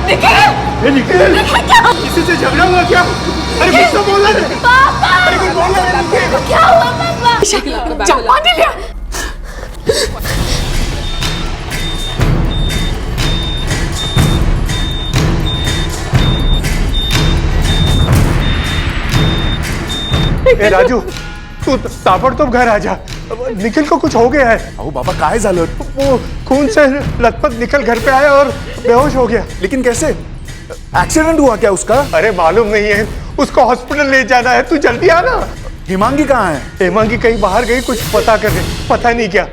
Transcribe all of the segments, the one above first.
निखिल निखिल किसी से झगड़ा हुआ क्या? अरे कुछ तो बोला रे पापा। अरे कुछ बोला रे निखिल। क्या हुआ पापा? जाओ पानी लिया। ए राजू तू ताबड़तोब घर आ जा। निखिल को कुछ हो गया है। अहो बाबा काय झालं? वो खून से लथपथ निकल घर पे आया और बेहोश हो गया। लेकिन कैसे? एक्सीडेंट हुआ क्या उसका? अरे मालूम नहीं है, उसको हॉस्पिटल ले जाना है, तू जल्दी आना। हिमांगी कहाँ है? हेमांगी कहीं बाहर गई, कुछ पता कर रही, पता नहीं क्या।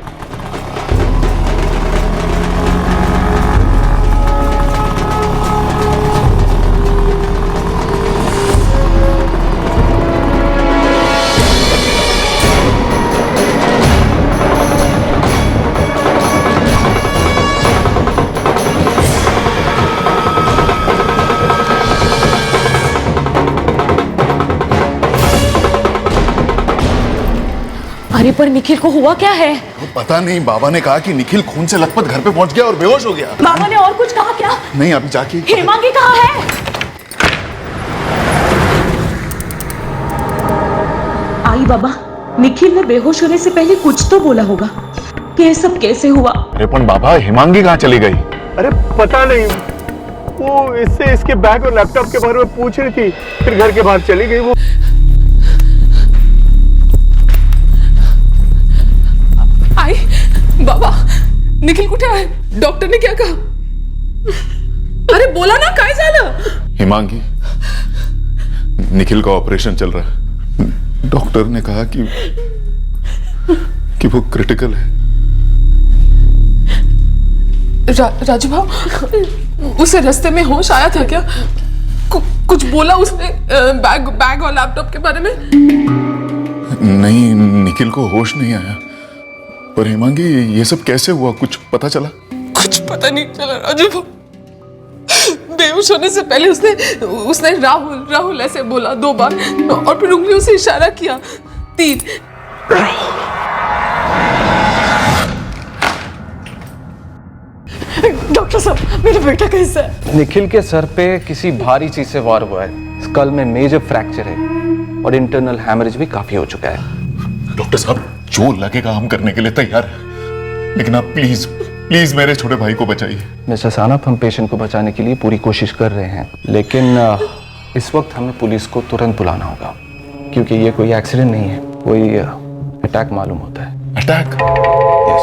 अरे पर निखिल को हुआ क्या है? पता नहीं, बाबा ने कहा कि निखिल खून से लथपथ घर पे पहुंच गया और बेहोश हो गया। बाबा ने और कुछ कहा क्या? नहीं, अभी जाके। हेमांगी कहाँ है? आई बाबा, निखिल ने बेहोश होने से पहले कुछ तो बोला होगा कि ये सब कैसे हुआ। अरे पण बाबा, हिमांगी कहाँ चली गई? अरे पता नहीं, वो इससे इसके बैग और लैपटॉप के बारे में पूछ रही थी, फिर घर के बाहर चली गई वो। आई बाबा, निखिल कुठे आहे? डॉक्टर ने क्या कहा? अरे बोला ना, काय झालं? हिमांगी, निखिल का ऑपरेशन चल रहा है। डॉक्टर ने कहा कि वो क्रिटिकल है। राजू भाव, उसे रास्ते में होश आया था क्या? कुछ बोला उसने बैग और लैपटॉप के बारे में? नहीं, निखिल को होश नहीं आया। पर हिमांगी, ये सब कैसे हुआ, कुछ पता चला? कुछ पता नहीं चला राजू भाव। बेहोश होने से पहले उसने राहुल ऐसे बोला 2 बार और फिर उंगलियों से इशारा किया 3। डॉक्टर साहब, मेरा बेटा कैसा है? निखिल के सर पे किसी भारी चीज से वार हुआ है। स्कल में मेजर फ्रैक्चर है और इंटरनल हैमरेज भी काफी हो चुका है। डॉक्टर साहब, जो लगेगा हम करने के लिए तैयार हैं, लेकिन आप प्लीज प्लीज मेरे छोटे भाई को बचाइए। मिस्टर सानप, हम पेशेंट को बचाने के लिए पूरी कोशिश कर रहे हैं, लेकिन इस वक्त हमें पुलिस को तुरंत बुलाना होगा, क्योंकि ये कोई एक्सीडेंट नहीं है, कोई अटैक मालूम होता है। अटैक? यस।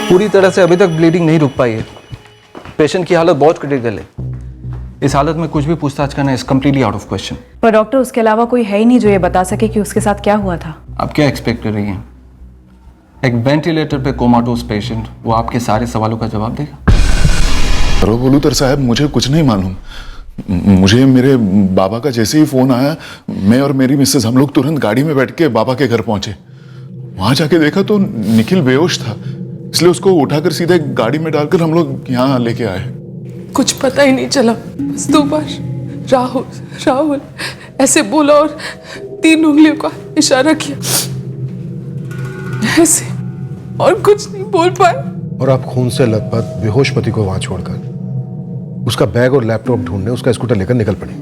पूरी तरह से अभी तक ब्लीडिंग नहीं रुक पाई है। पेशेंट की हालत बहुत क्रिटिकल है। इस हालत में कुछ भी पूछताछ करना is completely out of question. पर डॉक्टर, उसके अलावा कोई है ही नहीं जो ये बता सके कि उसके साथ क्या हुआ था। आप क्या एक्सपेक्ट कर रही हैं? एक वेंटिलेटर पे कोमाटोस पेशेंट, वो आपके सारे सवालों का जवाब देगा? बोलूतर साहब, मुझे कुछ नहीं मालूम। मुझे मेरे बाबा का जैसे ही फोन आया, मैं और मेरी मिसेस हम लोग तुरंत गाड़ी में बैठ के बाबा के घर पहुंचे। वहां जाके देखा तो निखिल बेहोश था, इसलिए उसको उठाकर सीधे गाड़ी में डालकर हम लोग यहाँ लेके आए। कुछ पता ही नहीं चला, बस 2 बार राहुल ऐसे बोला और 3 उंगलियों का इशारा किया, ऐसे, और कुछ नहीं बोल पाए। और आप खून से लथपथ बेहोश पति को वहां छोड़कर उसका बैग और लैपटॉप ढूंढने उसका स्कूटर लेकर निकल पड़े।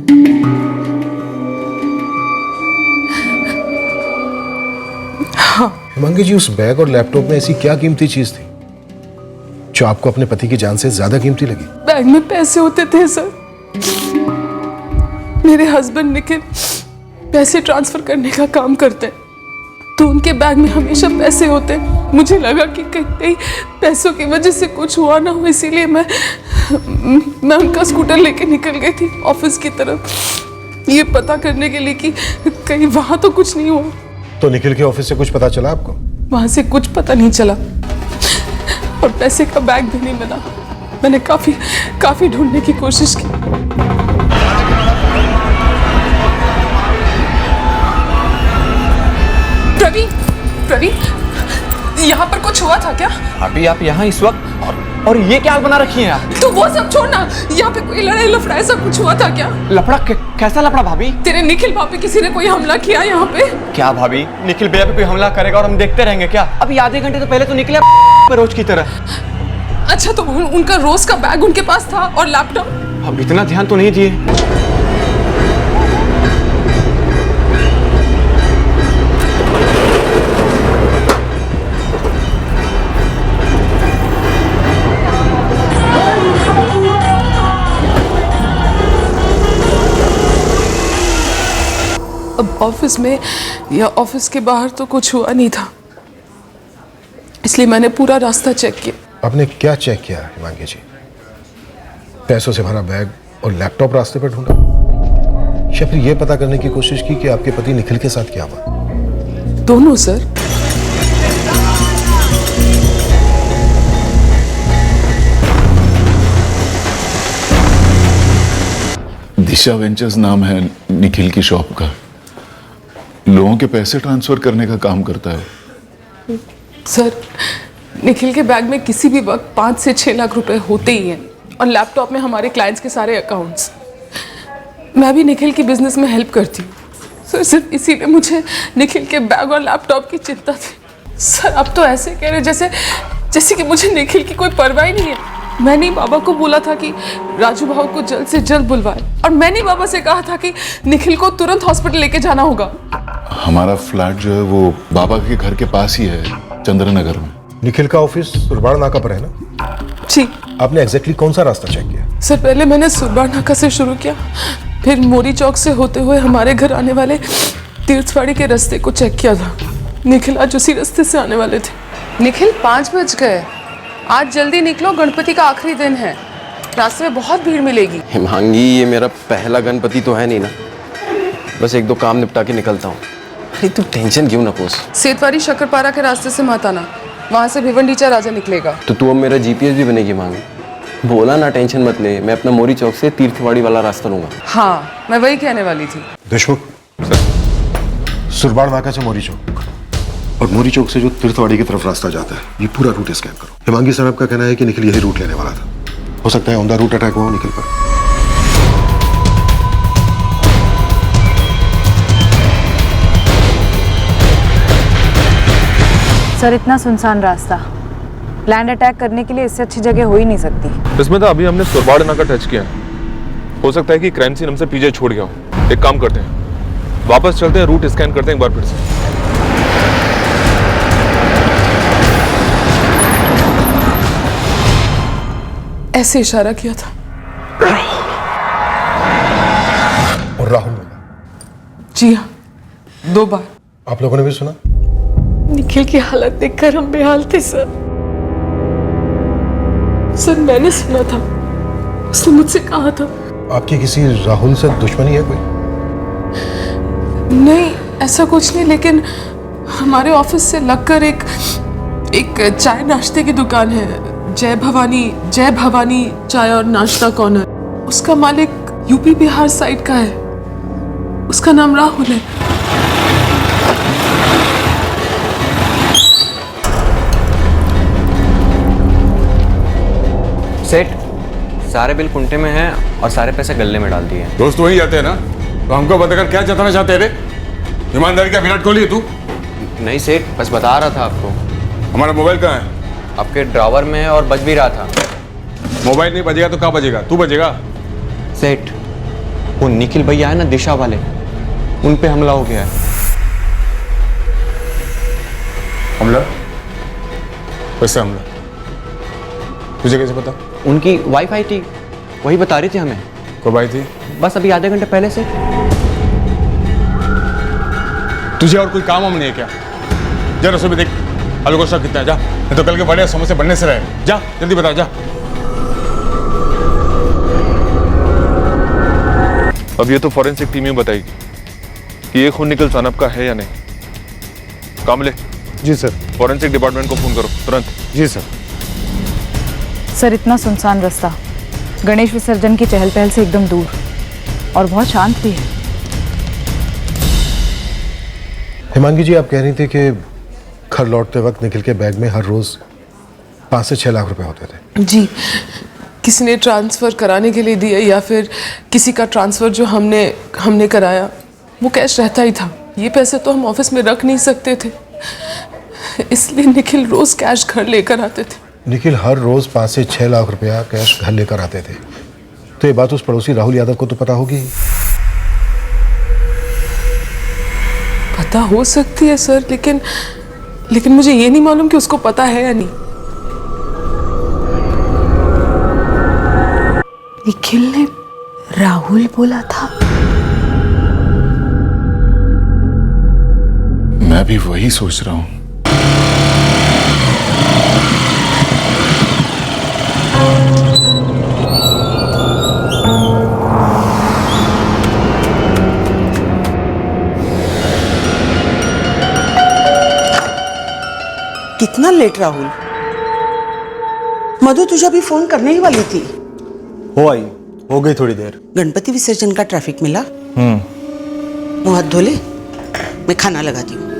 हाँ। हिमांगी जी, उस बैग और लैपटॉप में ऐसी क्या कीमती चीज थी जो आपको अपने पति की जान से ज्यादा कीमती लगी? बैग में पैसे होते थे सर। मेरे हस्बैंड निखिल पैसे ट्रांसफर करने का काम करते हैं, तो उनके बैग में हमेशा पैसे होते हैं। मुझे लगा कि कहीं पैसों की वजह से कुछ हुआ ना हो, इसीलिए मैं उनका स्कूटर लेके निकल गई थी ऑफिस की तरफ, ये पता करने के लिए कि कहीं वहां तो कुछ नहीं हुआ। तो निखिल के ऑफिस से कुछ पता चला आपको? वहां से कुछ पता नहीं चला और पैसे का बैग भी नहीं मिला। मैंने काफी ढूंढने की कोशिश की। प्रवीण, यहाँ पर कुछ हुआ था क्या? अभी आप यहाँ इस वक्त और ये क्या हाल बना रखी है आप? तू वो सब छोड़ ना, यहाँ पे कोई लड़ाई लफड़ा ऐसा कुछ हुआ था क्या? लफड़ा कैसा लफड़ा भाभी? तेरे निखिल भाभी किसी ने कोई हमला किया यहाँ पे? क्या भाभी, निखिल भैया पे कोई हमला करेगा और हम देखते रहेंगे क्या? अभी आधे घंटे तो पहले तो निकले रोज की तरह। अच्छा तो उनका रोज का बैग उनके पास था और लैपटॉप? अब इतना ध्यान तो नहीं दिए। अब ऑफिस में या ऑफिस के बाहर तो कुछ हुआ नहीं था, इसलिए मैंने पूरा रास्ता चेक किया। आपने क्या चेक किया हिमांगी जी? पैसों से भरा बैग और लैपटॉप रास्ते पर ढूंढा, या फिर यह पता करने की कोशिश की कि आपके पति निखिल के साथ क्या हुआ? दोनों सर। दिशा वेंचर्स नाम है निखिल की शॉप का। लोगों के पैसे ट्रांसफर करने का काम करता है। सर निखिल के बैग में किसी भी वक्त 5 से 6 लाख रुपए होते ही हैं और लैपटॉप में हमारे क्लाइंट्स के सारे अकाउंट्स। मैं भी निखिल की बिजनेस में हेल्प करती हूँ सर, सिर्फ इसीलिए मुझे निखिल के बैग और लैपटॉप की चिंता थी। सर अब तो ऐसे कह रहे जैसे कि मुझे निखिल की कोई परवाह ही नहीं है। मैंने बाबा को बोला था कि राजू भाव को जल्द से जल्द बुलवाए, और मैंने बाबा से कहा था कि निखिल को तुरंत हॉस्पिटल लेके जाना होगा। हमारा फ्लैट जो है वो बाबा के घर के पास ही है, चंद्रनगर में। निखिल का ऑफिस सुरबाड़ नाका पर है ना? जी। आपने एग्जैक्टली कौन सा रास्ता चेक किया? सर पहले मैंने सुरबाड़ नाका से शुरू किया, फिर मोरी चौक से होते हुए हमारे घर आने वाले तीर्थवाड़ी के रास्ते को चेक किया था। निखिल आज उसी रास्ते से आने वाले थे। निखिल 5 बज गए, आज जल्दी निकलो, गणपति का आखिरी दिन है, रास्ते में बहुत भीड़ मिलेगी। हिमांगी, ये मेरा पहला गणपति तो है नहीं ना, बस 1-2 काम निपटा के निकलता हूँ। अरे तू टेंशन क्यों ना पोस। सेतवारी शक्करपारा के रास्ते से मत आना, वहाँ से भिवंडीचा राजा निकलेगा। तो तू अब मेरा जीपीएस भी बनेगी हिमांगी। बोला ना टेंशन मत ले, मैं अपना मोरी चौक से तीर्थवाड़ी वाला रास्ता लूंगा। हाँ मैं वही कहने वाली थी। देशमुख सुरबाड़ नाका से मोरी चौक और मोरी चौक से जो तीर्थवाड़ी की तरफ रास्ता जाता है, ये पूरा रूट स्कैन करो। हिमांगी साहब का कहना है कि निखिल यही रूट लेने वाला था। हो सकता है ऑन द रूट अटैक हुआ निखिल पर। सर इतना सुनसान रास्ता, लैंड अटैक करने के लिए इससे अच्छी जगह हो ही नहीं सकती। इसमें तो अभी हमने सुरबाड़ नाका टच किया, हो सकता है कि क्राइम सीन हमसे पीछे छोड़ गया हो। एक काम करते हैं, वापस चलते हैं, रूट स्कैन करते हैं एक बार फिर से। ऐसे इशारा किया था। और राहुल ने? जी हाँ, 2 बार। आप लोगों ने भी सुना? निखिल की हालत देखकर हम बेहाल थे सर। सर मैंने सुना था, उसने मुझसे कहा था। आपकी किसी राहुल से दुश्मनी है कोई? नहीं ऐसा कुछ नहीं, लेकिन हमारे ऑफिस से लगकर एक चाय नाश्ते की दुकान है, जय भवानी चाय और नाश्ता कॉर्नर। उसका मालिक यूपी बिहार साइड का है, उसका नाम राहुल है। सेठ, सारे बिल कुंटे में हैं और सारे पैसे गल्ले में डाल दिए। दोस्त वही जाते हैं ना, तो हमको बताकर क्या जताना चाहते रे? ईमानदारी का विराट कोहली है तू? नहीं सेठ, बस बता रहा था आपको। हमारा मोबाइल कहाँ है? आपके ड्रॉवर में है और बज भी रहा था। मोबाइल नहीं बजेगा तो कहाँ बजेगा? तू बजेगा। सेठ, वो निखिल भैया है ना दिशा वाले, उन पे हमला हो गया है। हमला? कैसे हमला? तुझे कैसे पता? उनकी वाईफाई थी, वही बता रही थी हमें। कब आई थी? बस अभी आधे घंटे पहले से। तुझे और कोई काम हम नहीं है क्या? जा रसोई में देख आलू गोश्त कितना है, जा, नहीं तो कल के बड़े समोसे बनने से रहे। जा जल्दी बता, जा। अब ये तो फॉरेंसिक टीम ही बताएगी कि ये खून निखिल सानप का है या नहीं। कामले। जी सर। फॉरेंसिक डिपार्टमेंट को फोन करो तुरंत। जी सर। सर इतना सुनसान रास्ता, गणेश विसर्जन की चहल पहल से एकदम दूर, और बहुत शांत भी है। हिमांगी जी, आप कह रही थी कि घर लौटते वक्त निखिल के बैग में हर रोज 5 से 6 लाख रुपए होते थे। जी, किसी ने ट्रांसफ़र कराने के लिए दिया या फिर किसी का ट्रांसफ़र जो हमने कराया वो कैश रहता ही था। ये पैसे तो हम ऑफिस में रख नहीं सकते थे, इसलिए निखिल रोज़ कैश घर लेकर आते थे। निखिल हर रोज 5 से 6 लाख रुपया कैश घर लेकर आते थे, तो ये बात उस पड़ोसी राहुल यादव को तो पता होगी। पता हो सकती है सर, लेकिन मुझे ये नहीं मालूम कि उसको पता है या नहीं। निखिल ने राहुल बोला था। मैं भी वही सोच रहा हूं। कितना लेट राहुल? मधु तुझे अभी फोन करने ही वाली थी। हो गई थोड़ी देर। गणपति विसर्जन का ट्रैफिक मिला? मुंह हाथ धो ले, मैं खाना लगाती हूँ।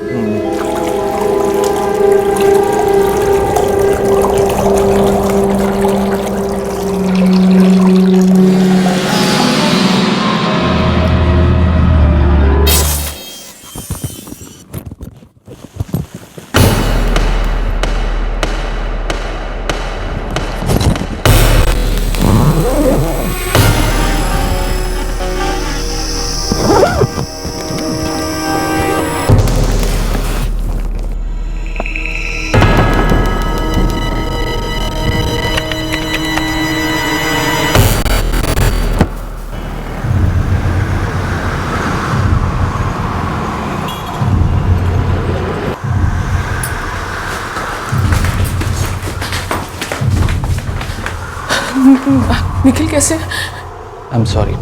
निखिल कैसे? आई एम सॉरी,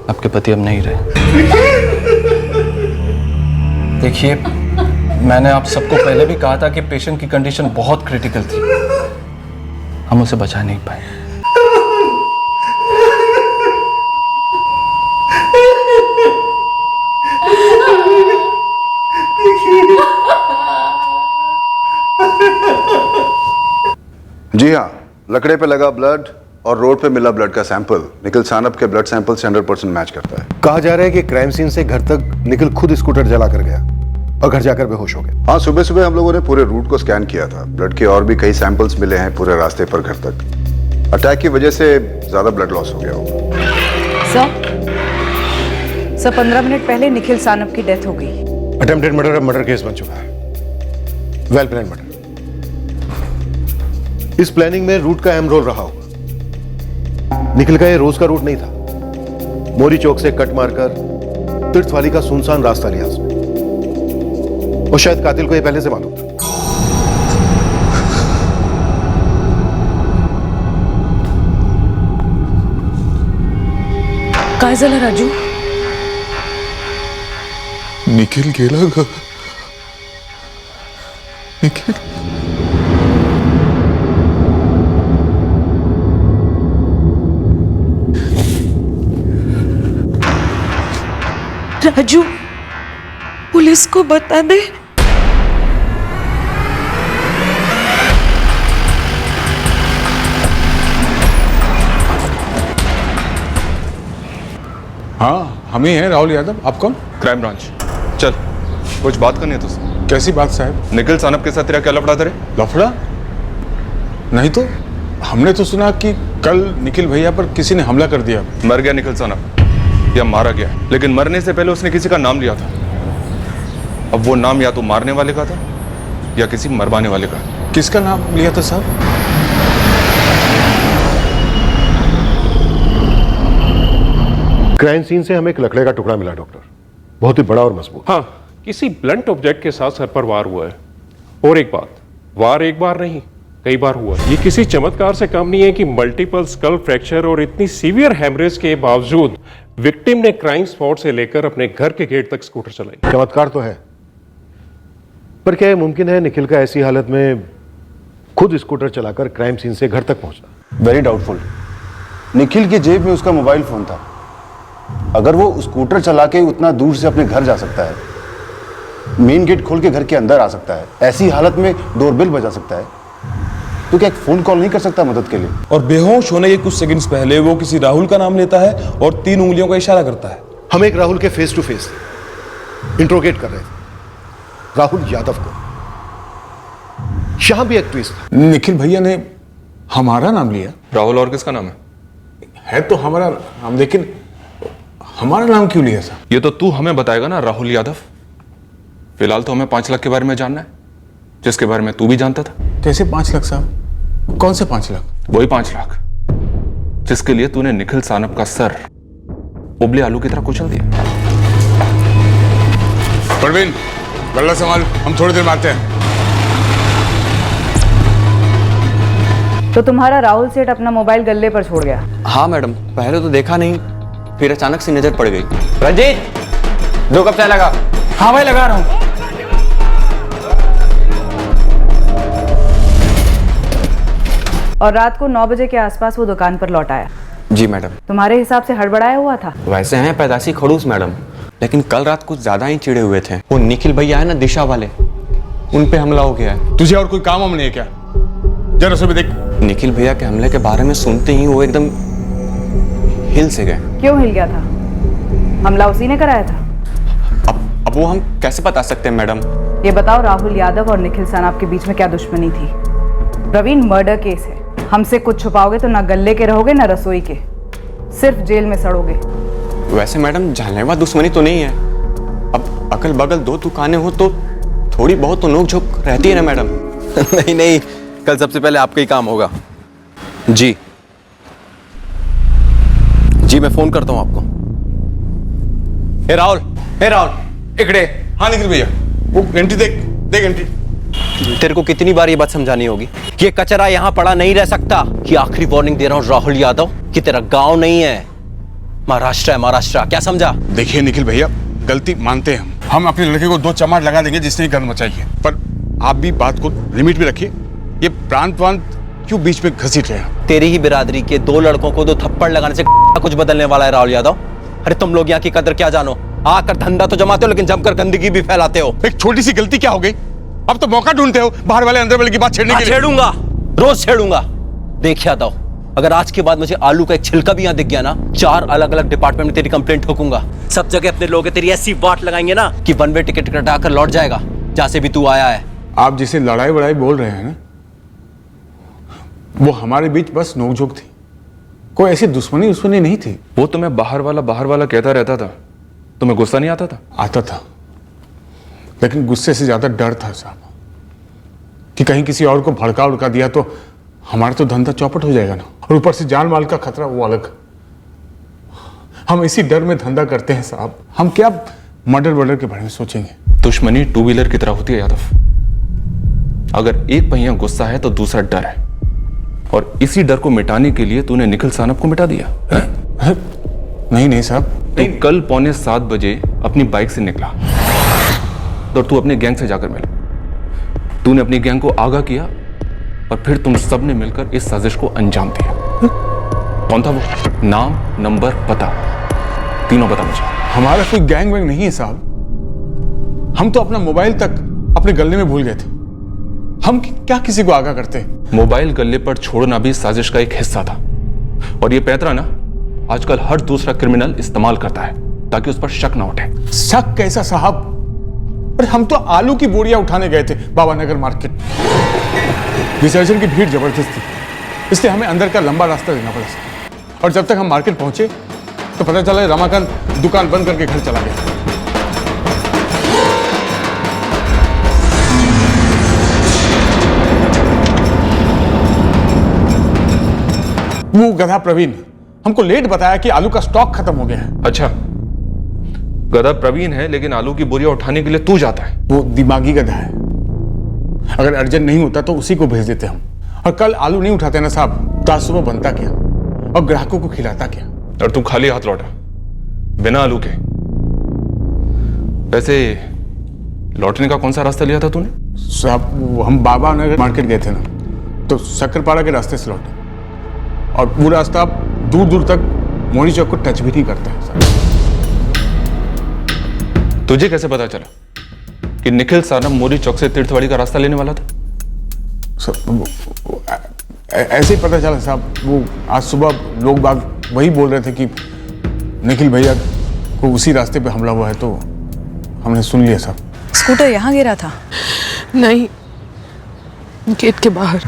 आपके पति अब नहीं रहे। देखिए, मैंने आप सबको पहले भी कहा था कि पेशेंट की कंडीशन बहुत क्रिटिकल थी, हम उसे बचा नहीं पाए। जी हाँ, लकड़े पे लगा ब्लड और रोड पे मिला ब्लड का सैंपल निखिल सानप के ब्लड सैंपल से 100% मैच करता है। कहा जा रहा है कि क्राइम सीन से घर तक निखिल खुद स्कूटर जला कर गया और घर जाकर बेहोश हो गया। हाँ, सुबह सुबह हम लोगों ने पूरे रूट को स्कैन किया था। ब्लड के और भी कई सैंपल्स मिले हैं पूरे रास्ते पर घर तक। अटैक की वजह से ज्यादा ब्लड लॉस हो गया होगा। सर 15 मिनट पहले निखिल सानप की डेथ हो गई। अटेम्प्टेड मर्डर अब मर्डर केस बन चुका है। Well plan murder. इस प्लानिंग में रूट का अहम रोल रहा होगा। निखिल का ये रोज का रूट नहीं था। मोरी चौक से कट मारकर तीर्थ वाली का सुनसान रास्ता लिया उसने, और शायद कातिल को ये पहले से मालूम था। काय झालं राजू? निखिल गेला ग. निखिल राजू, पुलिस को बता दे। हाँ, हम ही हैं राहुल यादव। आप कौन? Crime branch. चल, कुछ बात करनी है तुझसे। कैसी बात साहब? निखिल सानप के साथ तेरा क्या लफड़ा था रे? लफड़ा? नहीं तो हमने तो सुना कि कल निखिल भैया पर किसी ने हमला कर दिया। मर गया निखिल सानप या मारा गया, लेकिन मरने से पहले उसने किसी का नाम लिया था। अब वो नाम या तो मारने वाले का था या किसी मरवाने वाले का। किसका नाम लिया था साहब? क्राइम सीन से हमें एक लकड़े का टुकड़ा मिला डॉक्टर, बहुत ही बड़ा और मजबूत। हाँ, किसी ब्लंट ऑब्जेक्ट के साथ सर पर वार हुआ है। और एक बात, वार एक बार नहीं कई बार हुआ। ये किसी चमत्कार से कम नहीं है कि मल्टीपल स्कल फ्रैक्चर और इतनी सीवियर हेमरेज के बावजूद विक्टिम ने क्राइम स्पॉट से लेकर अपने घर के गेट तक स्कूटर चलाई। चमत्कार तो है, पर क्या यह मुमकिन है निखिल का ऐसी हालत में खुद स्कूटर चलाकर क्राइम सीन से घर तक पहुंचना? Very doubtful. निखिल की जेब में उसका मोबाइल फोन था। अगर वो स्कूटर चला के उतना दूर से अपने घर जा सकता है, मेन गेट खोल के घर के अंदर आ सकता है, ऐसी हालत में डोरबेल बजा सकता है, तू क्या एक फोन कॉल नहीं कर सकता मदद के लिए? और बेहोश होने के कुछ सेकंड्स पहले वो किसी राहुल का नाम लेता है और 3 उंगलियों का इशारा करता है। हम एक राहुल के फेस टू फेस इंट्रोगेट कर रहे थे, राहुल यादव को। यहां भी एक ट्विस्ट था। निखिल भैया ने हमारा नाम लिया। राहुल और किसका नाम है तो हमारा नाम, लेकिन हमारा नाम क्यों लिया साहब? ये तो तू हमें बताएगा ना राहुल यादव। फिलहाल तो हमें 5 लाख के बारे में जानना है, जिसके बारे में तू भी जानता था। कैसे 5 लाख साहब? कौन से 5 लाख? वही 5 लाख जिसके लिए तूने निखिल सानप का सर उबले आलू की तरह कुचल दिया। परवीन, गल्ला संभाल, हम थोड़ी देर में आते हैं। तो तुम्हारा राहुल सेठ अपना मोबाइल गल्ले पर छोड़ गया? हाँ मैडम, पहले तो देखा नहीं, फिर अचानक से नजर पड़ गई। रंजीत, 2 कप चाय लगा। हाँ भाई, लगा रहा हूँ। और रात को 9 बजे के आसपास वो दुकान पर लौट आया? जी मैडम। तुम्हारे हिसाब से हड़बड़ाया हुआ था? वैसे हैं पैदाशी खड़ूस मैडम, लेकिन कल रात कुछ ज्यादा ही चिड़े हुए थे। वो निखिल भैया है ना, दिशा वाले, उन पे हमला हो गया है। तुझे और कोई काम हम नहीं है क्या? जरा सुबह देख। निखिल भैया के हमले के बारे में सुनते ही वो एकदम हिल से गए। क्यों हिल गया था? हमला उसी ने कराया था? अब वो हम कैसे बता सकते हैं मैडम? ये बताओ, राहुल यादव और निखिल सानप के बीच में क्या दुश्मनी थी? प्रवीण, मर्डर केस है, हमसे कुछ छुपाओगे तो ना गल्ले के रहोगे ना रसोई के, सिर्फ जेल में सड़ोगे। वैसे मैडम, जानलेवा दुश्मनी तो नहीं है। अब अगल बगल 2 दुकानें हो तो थोड़ी बहुत तो नोक झोंक रहती है ना मैडम। नहीं नहीं, कल सबसे पहले आपका ही काम होगा। जी जी, मैं फोन करता हूं आपको। हे राहुल, इकड़े। हाँ निखिल भैया, वो घंटी देख घंटी। तेरे को कितनी बार ये बात समझानी होगी कि ये कचरा यहाँ पड़ा नहीं रह सकता। कि आखिरी वार्निंग दे रहा हूँ राहुल यादव, कि तेरा गांव नहीं है, महाराष्ट्र है, महाराष्ट्र। क्या समझा? देखिए निखिल भैया, गलती मानते हैं हम अपने लड़के को 2 चमाट लगा देंगे जिसने गर्म मचाई है, पर आप भी बात को लिमिट में रखिए। ये प्रांत क्यों बीच में घसीट रहे हैं? तेरी ही बिरादरी के 2 लड़कों को 2 थप्पड़ लगाने से कुछ बदलने वाला है राहुल यादव? अरे तुम लोग यहाँ की कदर क्या जानो? आकर धंधा तो जमाते हो, लेकिन जमकर गंदगी भी फैलाते हो। एक छोटी सी गलती क्या हो गई? अब तो मौका ढूंढते हो बाहर वाले अंदर वाले की बात छेड़ने के लिए। छेड़ूंगा, रोज छेड़ूंगा। देख यादव, अगर आज के बाद मुझे आलू का एक छिलका भी यहाँ दिख गया ना, 4 अलग अलग डिपार्टमेंट में तेरी कंप्लेंट ठोकूंगा। सब जगह अपने लोग तेरी ऐसी वाट लगाएंगे ना कि 1 वे टिकट कटाकर लौट जाएगा जहां से भी तू आया है। आप जिसे लड़ाई वड़ाई बोल रहे हैं ना, वो हमारे बीच बस नोकझोंक थी, कोई ऐसी दुश्मनी नहीं थी। वो तुम्हें बाहर वाला कहता रहता था, तुम्हें गुस्सा नहीं आता था? आता था, लेकिन गुस्से से ज्यादा डर था साहब, कि कहीं किसी और को भड़का उड़का दिया तो हमारा तो धंधा चौपट हो जाएगा ना, और ऊपर से जान माल का खतरा वो अलग। हम इसी डर में धंधा करते हैं साहब। हम क्या मर्डर के बारे में सोचेंगे? दुश्मनी 2 व्हीलर की तरह होती है यादव। अगर एक पहिया गुस्सा है तो दूसरा डर है, और इसी डर को मिटाने के लिए तूने निखिल सानप को मिटा दिया है? नहीं साहब, तो कल 6:45 बजे अपनी बाइक से निकला तो तू अपने गैंग से जाकर मिला। तूने अपनी गैंग को आगाह किया और फिर तुम सब ने मिलकर इस साजिश को अंजाम दिया। कौन था वो? नाम, नंबर, पता, तीनों बता मुझे। हमारा कोई गैंग वैंग नहीं है साहब। हम तो अपना मोबाइल तक अपने गले में भूल गए थे। हम क्या किसी को आगाह करते? मोबाइल गले पर छोड़ना भी साजिश का एक हिस्सा था, और ये पैतरा ना आजकल हर दूसरा क्रिमिनल इस्तेमाल करता है ताकि उस पर शक ना उठे। शक कैसा साहब? अरे हम तो आलू की बोरियां उठाने गए थे बाबा नगर मार्केट। विसर्जन की भीड़ जबरदस्त थी, इसलिए हमें अंदर का लंबा रास्ता लेना पड़ा। और जब तक हम मार्केट पहुंचे तो पता चला रमाकांत दुकान बंद करके घर चला गया। वो गधा प्रवीण हमको लेट बताया कि आलू का स्टॉक खत्म हो गया है। अच्छा, गधा प्रवीण है, लेकिन आलू की बोरियां उठाने के लिए तू जाता है? वो दिमागी गधा है। अगर अर्जेंट नहीं होता तो उसी को भेज देते हम। और कल आलू नहीं उठाते ना साहब, तो आज सुबह बनता क्या और ग्राहकों को खिलाता क्या? और तू खाली हाथ लौटा बिना आलू के। वैसे लौटने का कौन सा रास्ता लिया था तूने? साहब, हम बाबा नगर मार्केट गए थे ना, तो शक्करपाड़ा के रास्ते से लौटे, और वो रास्ता दूर दूर तक मोनी चौक को टच भी नहीं करता है साहब। तुझे कैसे पता चला कि निखिल सानप मोरी चौक से तीर्थवाड़ी का रास्ता लेने वाला था? ऐसे ही पता चला साहब, वो आज सुबह लोग बाग वही बोल रहे थे कि निखिल भैया को उसी रास्ते पे हमला हुआ है, तो हमने सुन लिया साहब। स्कूटर यहाँ गिरा था? नहीं, गेट के बाहर।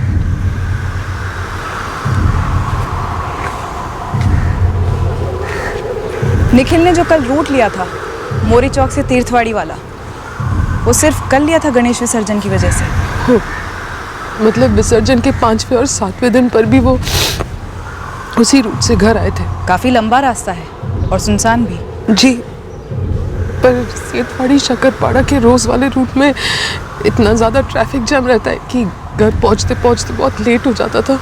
निखिल ने जो कल रूट लिया था मोरी चौक से तीर्थवाड़ी वाला, वो सिर्फ कल लिया था गणेश विसर्जन की वजह से? हो, मतलब विसर्जन के 5वें और 7वें दिन पर भी वो उसी रूट से घर आए थे। काफी लंबा रास्ता है और सुनसान भी। जी, पर सेठवाड़ी शक्करपाड़ा के रोज वाले रूट में इतना ज़्यादा ट्रैफिक जाम रहता है कि घर पहुंचते पहुंचते बहुत लेट हो जाता था।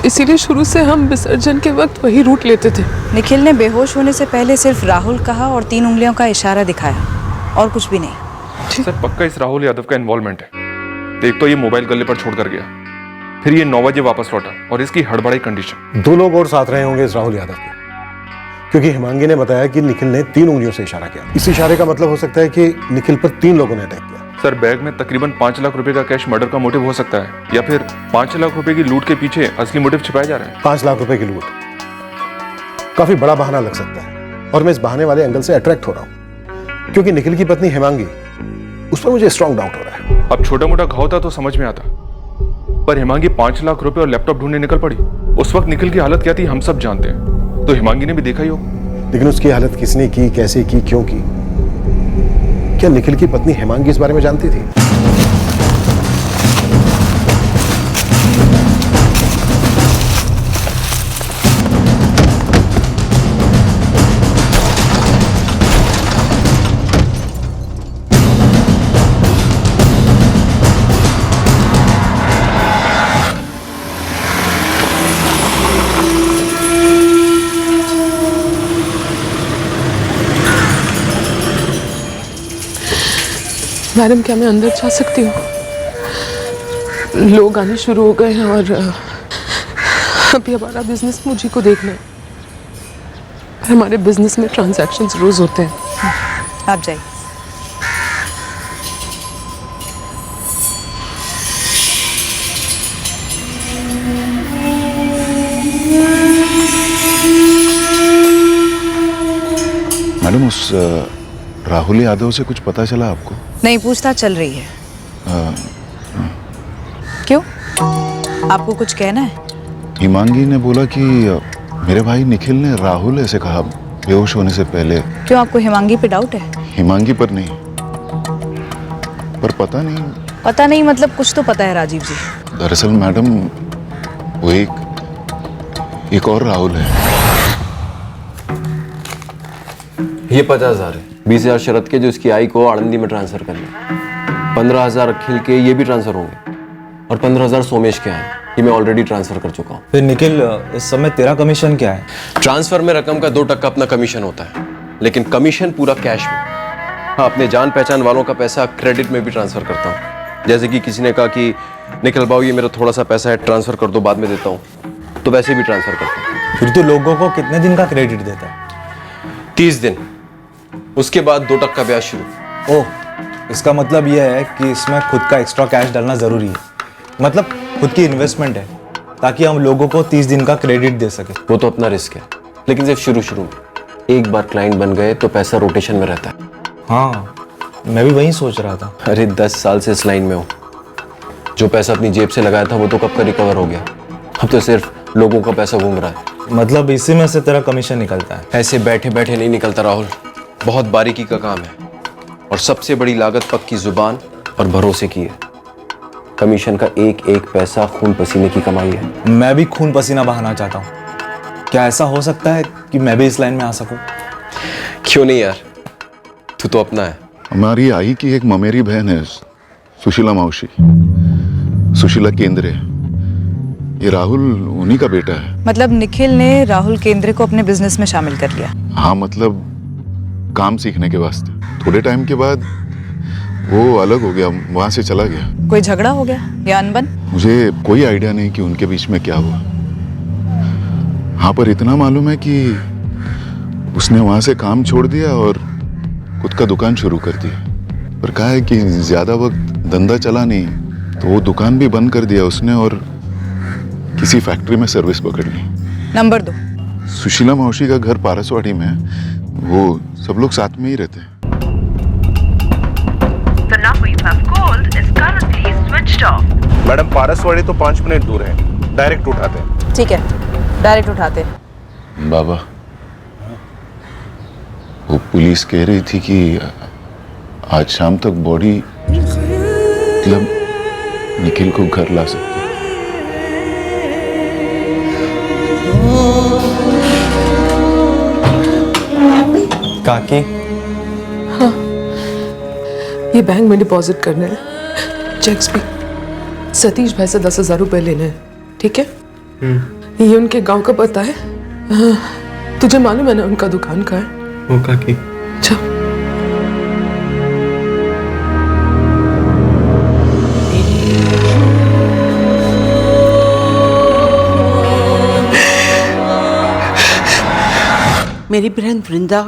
इसीलिए शुरू से हम विसर्जन के वक्त वही रूट लेते थे। निखिल ने बेहोश होने से पहले सिर्फ राहुल कहा और 3 उंगलियों का इशारा दिखाया, और कुछ भी नहीं। सर पक्का इस राहुल यादव का इन्वॉल्वमेंट है। एक तो ये मोबाइल गले पर छोड़ कर गया, फिर ये 9 बजे वापस लौटा, और इसकी हड़बड़ाई कंडीशन। 2 लोग और साथ रहे होंगे इस राहुल यादव के, क्योंकि हिमांगी ने बताया कि निखिल ने 3 उंगलियों से इशारा किया। इस इशारे का मतलब हो सकता है कि निखिल पर 3 लोगों ने अटैक किया। सर बैग में तकरीबन 5 लाख रुपए का कैश मर्डर का मोटिव हो सकता है, या फिर 5 लाख रुपए की लूट के पीछे असली मोटिव छिपाया जा रहा है। 5 लाख रुपए की लूट काफी बड़ा बहाना लग सकता है, और मैं इस बहाने वाले एंगल से अट्रैक्ट हो रहा हूं, क्योंकि निखिल की पत्नी हिमांगी, उस पर मुझे स्ट्रॉन्ग डाउट हो रहा है। अब छोटा मोटा घाव था तो समझ में आता, पर हिमांगी 5 लाख रुपए और लैपटॉप ढूंढने निकल पड़ी। उस वक्त निखिल की हालत क्या थी हम सब जानते हैं, तो हिमांगी ने भी देखा ही हो। लेकिन उसकी हालत किसने की, कैसे की, क्यों की? क्या निखिल की पत्नी हिमांगी इस बारे में जानती थी? मैडम, क्या मैं अंदर जा सकती हूँ? लोग आने शुरू हो गए हैं और अभी हमारा बिजनेस मुझी को देखना है। हमारे बिजनेस में ट्रांजैक्शंस रोज होते हैं। आप जाइए। मैडम, उस राहुल यादव से कुछ पता चला आपको? नहीं, पूछताछ चल रही है। क्यों, आपको कुछ कहना है? हिमांगी ने बोला कि मेरे भाई निखिल ने राहुल ऐसे कहा बेहोश होने से पहले। क्यों, आपको हिमांगी पे डाउट है? हिमांगी पर नहीं, पर पता नहीं। पता नहीं मतलब कुछ तो पता है राजीव जी। दरअसल मैडम, वो एक और राहुल है। ये 50,000 है, 20,000 शरद के जो इसकी आई को आनंदी में ट्रांसफर करना, 15,000 अखिल के ये भी ट्रांसफर होंगे, और 15,000 सोमेश के हैं, ये मैं ऑलरेडी ट्रांसफर कर चुका हूँ। फिर निखिल, इस समय तेरा कमीशन क्या है? ट्रांसफर में रकम का 2% अपना कमीशन होता है, लेकिन कमीशन पूरा कैश में। हाँ, अपने जान पहचान वालों का पैसा क्रेडिट में भी ट्रांसफर करता हूँ। जैसे कि किसी ने कहा कि निखिल भाऊ ये मेरा थोड़ा सा पैसा है, ट्रांसफर कर दो, बाद में देता हूँ, तो वैसे भी ट्रांसफर करता हूँ। फिर तो लोगों को कितने दिन का क्रेडिट देता है? 30 दिन, उसके बाद 2% ब्याज शुरू। ओह, इसका मतलब यह है कि इसमें खुद का एक्स्ट्रा कैश डालना जरूरी है, मतलब खुद की इन्वेस्टमेंट है, ताकि हम लोगों को 30 दिन का क्रेडिट दे सके। वो तो अपना रिस्क है, लेकिन सिर्फ शुरू में। एक बार क्लाइंट बन गए तो पैसा रोटेशन में रहता है। हाँ, मैं भी वही सोच रहा था। अरे 10 साल से इस लाइन में हूँ, जो पैसा अपनी जेब से लगाया था वो तो कब का रिकवर हो गया, अब तो सिर्फ लोगों का पैसा घूम रहा है। मतलब इसी में से तेरा कमीशन निकलता है? ऐसे बैठे बैठे नहीं निकलता राहुल, बहुत बारीकी का काम है, और सबसे बड़ी लागत पक्की जुबान और भरोसे की है। कमीशन का एक एक पैसा खून पसीने की कमाई है। मैं भी खून पसीना बहाना चाहता हूँ, क्या ऐसा हो सकता है कि मैं भी इस लाइन में आ सकूं? क्यों नहीं यार, तू तो अपना है। हमारी आई की एक ममेरी बहन है, सुशीला मौसी, सुशीला केंद्रे। ये राहुल उन्हीं का बेटा है। मतलब निखिल ने राहुल केंद्रे को अपने बिजनेस में शामिल कर लिया? हाँ, मतलब काम सीखने के वास्ते। थोड़े टाइम के बाद वो अलग हो गया, वहां से चला गया। कोई झगड़ा हो गया या अनबन? मुझे कोई आइडिया नहीं कि उनके बीच में क्या हुआ। हाँ, पर इतना मालूम है कि उसने वहां से काम छोड़ दिया और खुद का दुकान शुरू कर दिया। पर कहा है कि ज्यादा वक्त धंधा चला नहीं तो वो दुकान भी बंद कर दिया उसने और किसी फैक्ट्री में सर्विस पकड़ ली। नंबर 2। सुशीला मौसी का घर पारसवाड़ी में है, वो सब लोग साथ में ही रहते हैं। The number you have called is currently switched off. Madam Paraswadi तो 5 मिनट दूर है, डायरेक्ट उठाते हैं। ठीक है, डायरेक्ट उठाते हैं। बाबा, वो पुलिस कह रही थी कि आज शाम तक बॉडी मतलब निखिल को घर ला सकते। काकी, हाँ, ये बैंक में डिपॉजिट करने हैं, चेक्स भी। सतीश भाई से 10,000 रुपए लेने हैं, ठीक है? ये उनके गांव का पता है। तुझे मालूम है ना उनका दुकान कहाँ है? वो काकी। अच्छा। मेरी बहन वृंदा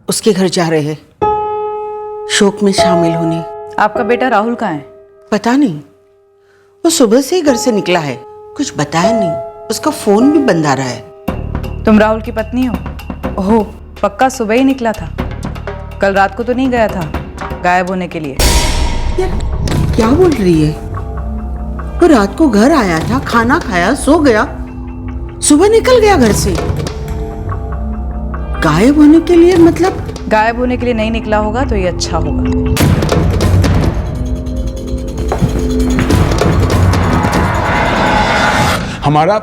उसके घर जा रहे हैं शोक में शामिल होने। आपका बेटा राहुल कहाँ है? पता नहीं, वो सुबह से ही घर से निकला है, कुछ बताया नहीं। उसका फोन भी बंद आ रहा है। तुम राहुल की पत्नी हो? ओह, पक्का सुबह ही निकला था। कल रात को तो नहीं गया था गायब होने के लिए? यार क्या बोल रही है? वो रात को घर आया था, खाना खाया, सो गया, सुबह निकल गया घर से। गायब होने के लिए मतलब? गायब होने के लिए नहीं निकला होगा तो ये अच्छा होगा। हमारा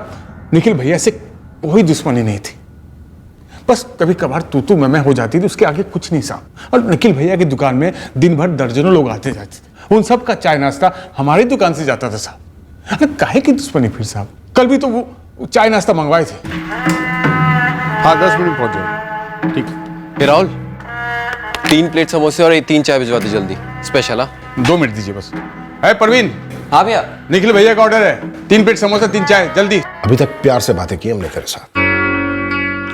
निखिल भैया से कोई दुश्मनी नहीं थी, बस कभी कभार तू मैं हो जाती थी, उसके आगे कुछ नहीं साहब। और निखिल भैया की दुकान में दिन भर दर्जनों लोग आते जाते थे, उन सब का चाय नाश्ता हमारी दुकान से जाता था साहब। अरे काहे की दुश्मनी फिर साहब? कल भी तो वो चाय नाश्ता मंगवाए थे। हाँ 10 मिनट पहुंच जाओ। ठीक हे राहुल, 3 प्लेट समोसे और 3 चाय भिजवा दे जल्दी, स्पेशल। 2 मिनट दीजिए बस। है परवीन? हाँ भैया। निखिल भैया का ऑर्डर है, 3 प्लेट समोसा 3 चाय जल्दी। अभी तक प्यार से बातें की हमने तेरे साथ,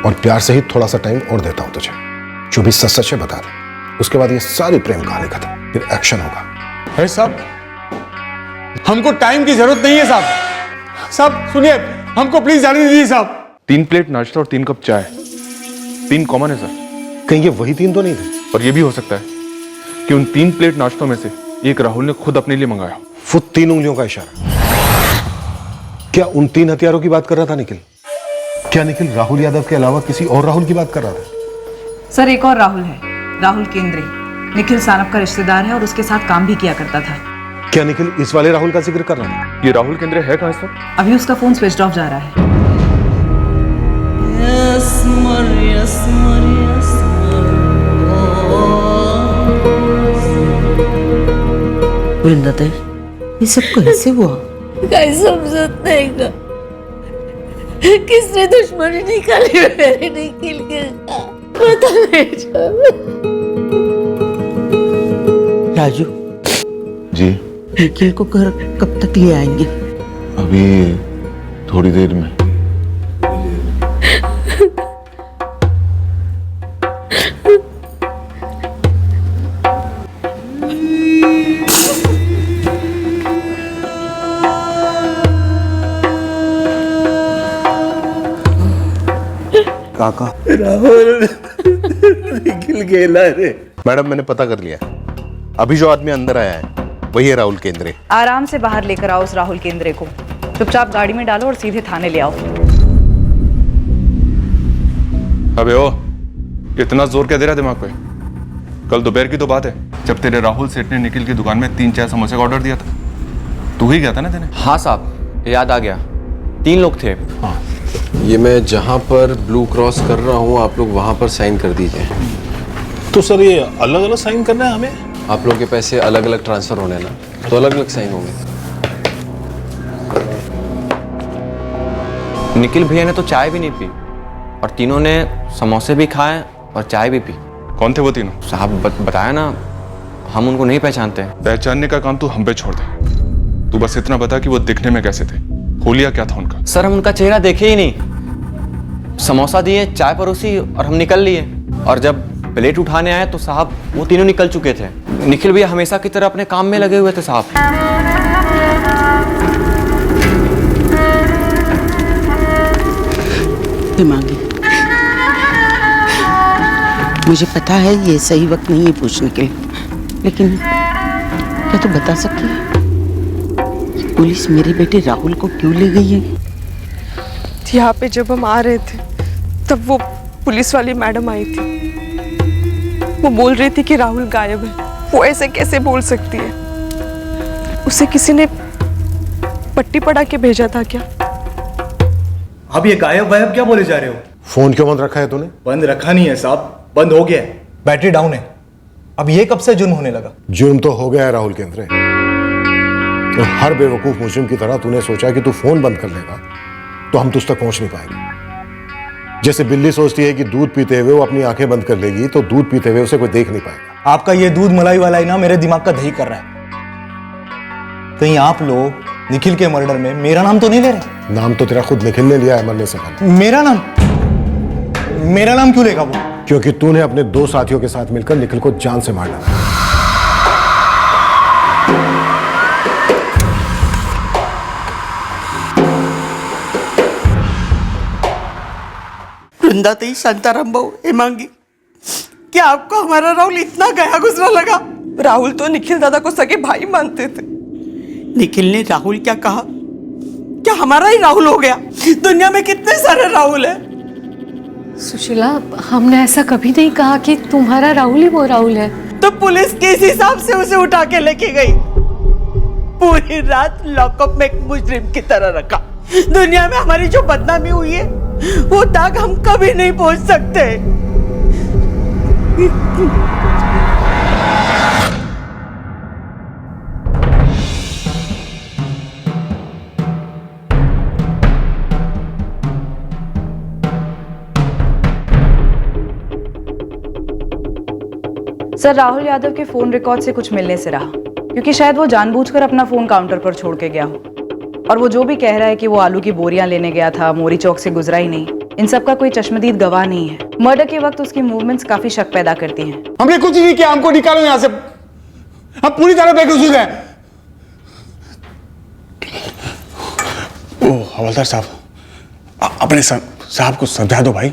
और प्यार से ही थोड़ा सा टाइम और देता हूं तुझे। जो भी सच सच है बता दे, उसके बाद ये सारी प्रेम कहानी खत्म, फिर एक्शन होगा। है साहब, हमको टाइम की जरूरत नहीं है साहब। साहब सुनिए, हमको प्लीज जाने दीजिए साहब। 3 प्लेट नाश्ता और 3 कप चाय, 3 कॉमन है सर। कहीं ये वही 3 तो नहीं थे? और ये भी हो सकता है कि उन 3 प्लेट नाश्तों में से एक राहुल ने खुद अपने लिए मंगाया। वो 3 उंगलियों का इशारा, क्या उन 3 हथियारों की बात कर रहा था निखिल? क्या निखिल राहुल यादव के अलावा किसी और राहुल की बात कर रहा था? सर एक और राहुल है, राहुल केंद्रे। निखिल सानप का रिश्तेदार है और उसके साथ काम भी किया करता था। क्या निखिल इस वाले राहुल का जिक्र कर रहा था? ये राहुल केंद्रे है कहां इस वक्त? अभी उसका फोन स्विच ऑफ जा रहा है। वृंदा, ये सब कैसे हुआ? समझता किसने दुश्मनी निकाली मेरे निखिल के? पता नहीं। राजू जी, निखिल को घर कब तक ले आएंगे? अभी थोड़ी देर में। काका, राहुल निखिल गेला रे। मैडम मैंने पता कर लिया, अभी जो आदमी अंदर आया है वही है राहुल केंद्रे। आराम से बाहर लेकर आओ उस राहुल केंद्रे को, चुपचाप गाड़ी में डालो और सीधे थाने ले आओ। अबे ओ, इतना जोर क्या दे रहा दिमाग पे? कल दोपहर की तो बात है जब तेरे राहुल सेठ ने निखिल की दुकान में 3 चाय समोसे का ऑर्डर दिया था। तू ही गया था ना तेने? हाँ साहब, याद आ गया। 3 लोग थे। हाँ। ये मैं जहाँ पर ब्लू क्रॉस कर रहा हूँ, आप लोग वहाँ पर साइन कर दीजिए। तो सर ये अलग अलग साइन करना है हमें? आप लोगों के पैसे अलग अलग ट्रांसफर होने ना, तो अलग अलग साइन होंगे। निखिल भैया ने तो चाय भी नहीं पी और तीनों ने समोसे भी खाए और चाय भी पी। कौन थे वो तीनों? साहब बताया ना, हम उनको नहीं पहचानते। पहचानने का काम तू हम पे छोड़ दे, तू बस इतना बता कि वो दिखने में कैसे थे, होलिया क्या था उनका? सर हम उनका चेहरा देखे ही नहीं। समोसा दिए, चाय परोसी और हम निकल लिए। और जब प्लेट उठाने आया तो साहब वो तीनों निकल चुके थे। निखिल भैया हमेशा की तरह अपने काम में लगे हुए थे साहब। हिमांगी, मुझे पता है ये सही वक्त नहीं है पूछने के लिए, लेकिन क्या तू बता सकती है पुलिस मेरे बेटे राहुल को क्यों ले गई है? यहाँ पे जब हम आ रहे थे तब वो पुलिस वाली मैडम आई थी। वो बोल रही थी कि राहुल गायब है। वो ऐसे कैसे बोल सकती है? उसे किसी ने पट्टी पड़ा के भेजा था क्या? आप ये गायब वायब क्या बोले जा रहे हो? फोन क्यों बंद रखा है तूने? बंद रखा नहीं है साहब, बंद हो गया है, बैटरी डाउन है। अब ये कब से जुर्म होने लगा? जुर्म तो हो गया है राहुल केंद्रे। तो हर बेवकूफ मुजरिम की तरह तूने सोचा कि तू फोन बंद कर लेगा तो हम तुझ तक पहुंच नहीं पाएंगे। जैसे बिल्ली सोचती है कि दूध पीते हुए वो अपनी आंखें बंद कर लेगी तो दूध पीते हुए उसे कोई देख नहीं पाएगा। आपका ये दूध मलाई वाला ही ना मेरे दिमाग का दही कर रहा है। कहीं आप लोग निखिल के मर्डर में मेरा नाम तो नहीं ले रहे? नाम तो तेरा खुद निखिल ने लिया है मरने से पहले। मेरा नाम क्यों लेगा वो? क्योंकि तूने अपने 2 साथियों के साथ मिलकर निखिल को जान से मार डाला। वृंदाती, शांताराम बहू, हिमांगी, क्या आपको हमारा राहुल इतना गया गुजरा लगा? राहुल तो निखिल दादा को सगे भाई मानते थे। निखिल ने राहुल क्या कहा? क्या हमारा ही राहुल हो गया? दुनिया में कितने सारे राहुल है। सुशीला, हमने ऐसा कभी नहीं कहा कि तुम्हारा राहुल ही वो राहुल है। तो पुलिस किस हिसाब से उसे उठा के लेके गई? पूरी रात लॉकअप में एक मुजरिम की तरह रखा। दुनिया में हमारी जो बदनामी हुई है वो तक हम कभी नहीं पहुंच सकते। सर, राहुल यादव के फोन रिकॉर्ड से कुछ मिलने से रहा, क्योंकि शायद वो जानबूझकर अपना फोन काउंटर पर छोड़ के गया हो। और वो जो भी कह रहा है कि वो आलू की बोरियां लेने गया था, मोरी चौक से गुजरा ही नहीं, इन सब का कोई चश्मदीद गवाह नहीं है। मर्डर के वक्त उसकी मूवमेंट्स काफी शक पैदा करती हैं। हमने कुछ नहीं किया, हमको निकालो यहाँ से, हम पूरी तरह बेकसूर हैं। ओ हवलदार साहब, अपने साहब को समझा दो भाई।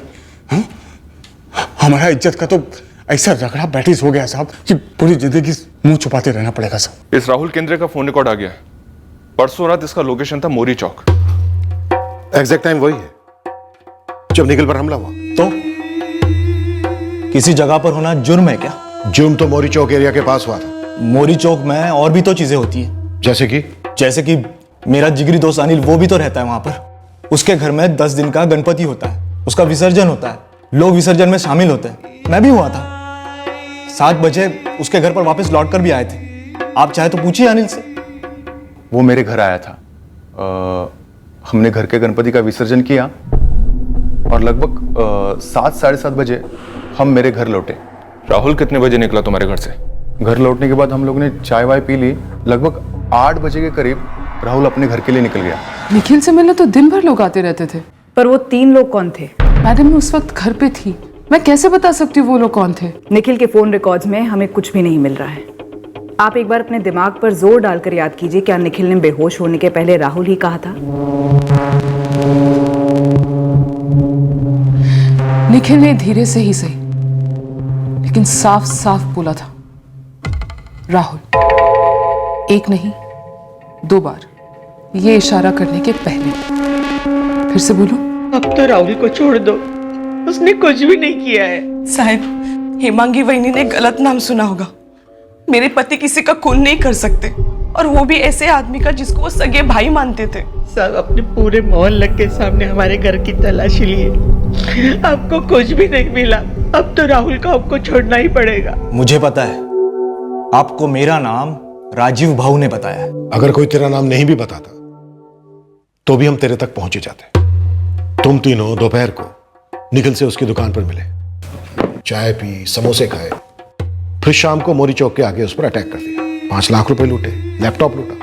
हमारा इज्जत का तो ऐसा रगड़ा बैटिस हो गया साहब कि पूरी जिंदगी मुंह छुपाते रहना पड़ेगा साहब। इस राहुल केंद्रे का फोन रिकॉर्ड आ गया है। परसों रात इसका लोकेशन था मोरी चौक। एग्जैक्ट टाइम वही है जब निखिल पर हमला हुआ। तो किसी जगह पर होना जुर्म है क्या? जुर्म तो मोरी चौक एरिया के पास हुआ था। मोरी चौक में और भी तो चीजें होती है। जैसे कि मेरा जिगरी दोस्त अनिल वो भी तो रहता है वहां पर। उसके घर में 10 दिन का गणपति होता है, उसका विसर्जन होता है, लोग विसर्जन में शामिल होते हैं। मैं भी हुआ था। 7 बजे उसके घर पर वापस लौट कर भी आए थे। आप चाहे तो पूछिए अनिल से। वो मेरे घर आया था। हमने घर के गणपति का विसर्जन किया और लगभग 7 साढ़े 7 बजे हम मेरे घर लौटे। राहुल कितने बजे निकला तुम्हारे घर से? घर लौटने के बाद हम लोगों ने चाय वाय पी ली। लगभग 8 बजे के करीब राहुल अपने घर के लिए निकल गया। निखिल से मिलने तो दिन भर लोग आते रहते थे। पर वो 3 लोग कौन थे? मैडम, मैं उस वक्त घर पे थी, मैं कैसे बता सकती हूँ वो लोग कौन थे? निखिल के फोन रिकॉर्ड्स में हमें कुछ भी नहीं मिल रहा है। आप एक बार अपने दिमाग पर जोर डालकर याद कीजिए, क्या निखिल ने बेहोश होने के पहले राहुल ही कहा था? निखिल ने धीरे से ही सही, लेकिन साफ साफ बोला था राहुल। एक नहीं 2 बार, ये इशारा करने के पहले। फिर से बोलो। अब तो राहुल को छोड़ दो, उसने कुछ भी नहीं किया है। साहब, हेमांगी वहीनी ने गलत नाम सुना होगा। मेरे पति किसी का खून नहीं कर सकते, और वो भी ऐसे आदमी का जिसको वो सगे भाई मानते थे। सब अपने पूरे मोहल्ले के सामने हमारे घर की तलाशी लिए, आपको कुछ भी नहीं मिला। अब तो राहुल को आपको छोड़ना ही पड़ेगा। मुझे पता है, आपको मेरा नाम राजीव भाऊ ने बताया है। अगर कोई तेरा नाम नहीं भी बताता तो भी हम तेरे तक पहुंचे जाते। तुम तीनों दोपहर को निखिल से उसकी दुकान पर मिले, चाय पी, समोसे खाए, फिर शाम को मोरी चौक के आगे उस पर अटैक कर दिया। 5 लाख रुपए लूटे, लैपटॉप लूटा।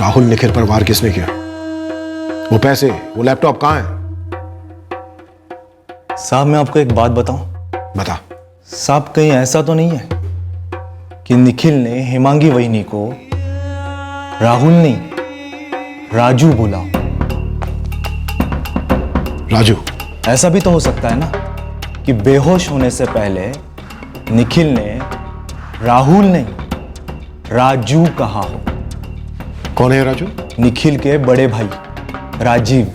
राहुल निखिल पर वार किसने किया? वो पैसे, वो लैपटॉप कहां है? साहब, मैं आपको एक बात बताऊं? बता। साहब कहीं ऐसा तो नहीं है कि निखिल ने हेमांगी वहिनी को राहुल नहीं राजू बोला? राजू? ऐसा भी तो हो सकता है ना कि बेहोश होने से पहले निखिल ने राहुल नहीं राजू कहा हो। कौन है राजू? निखिल के बड़े भाई राजीव,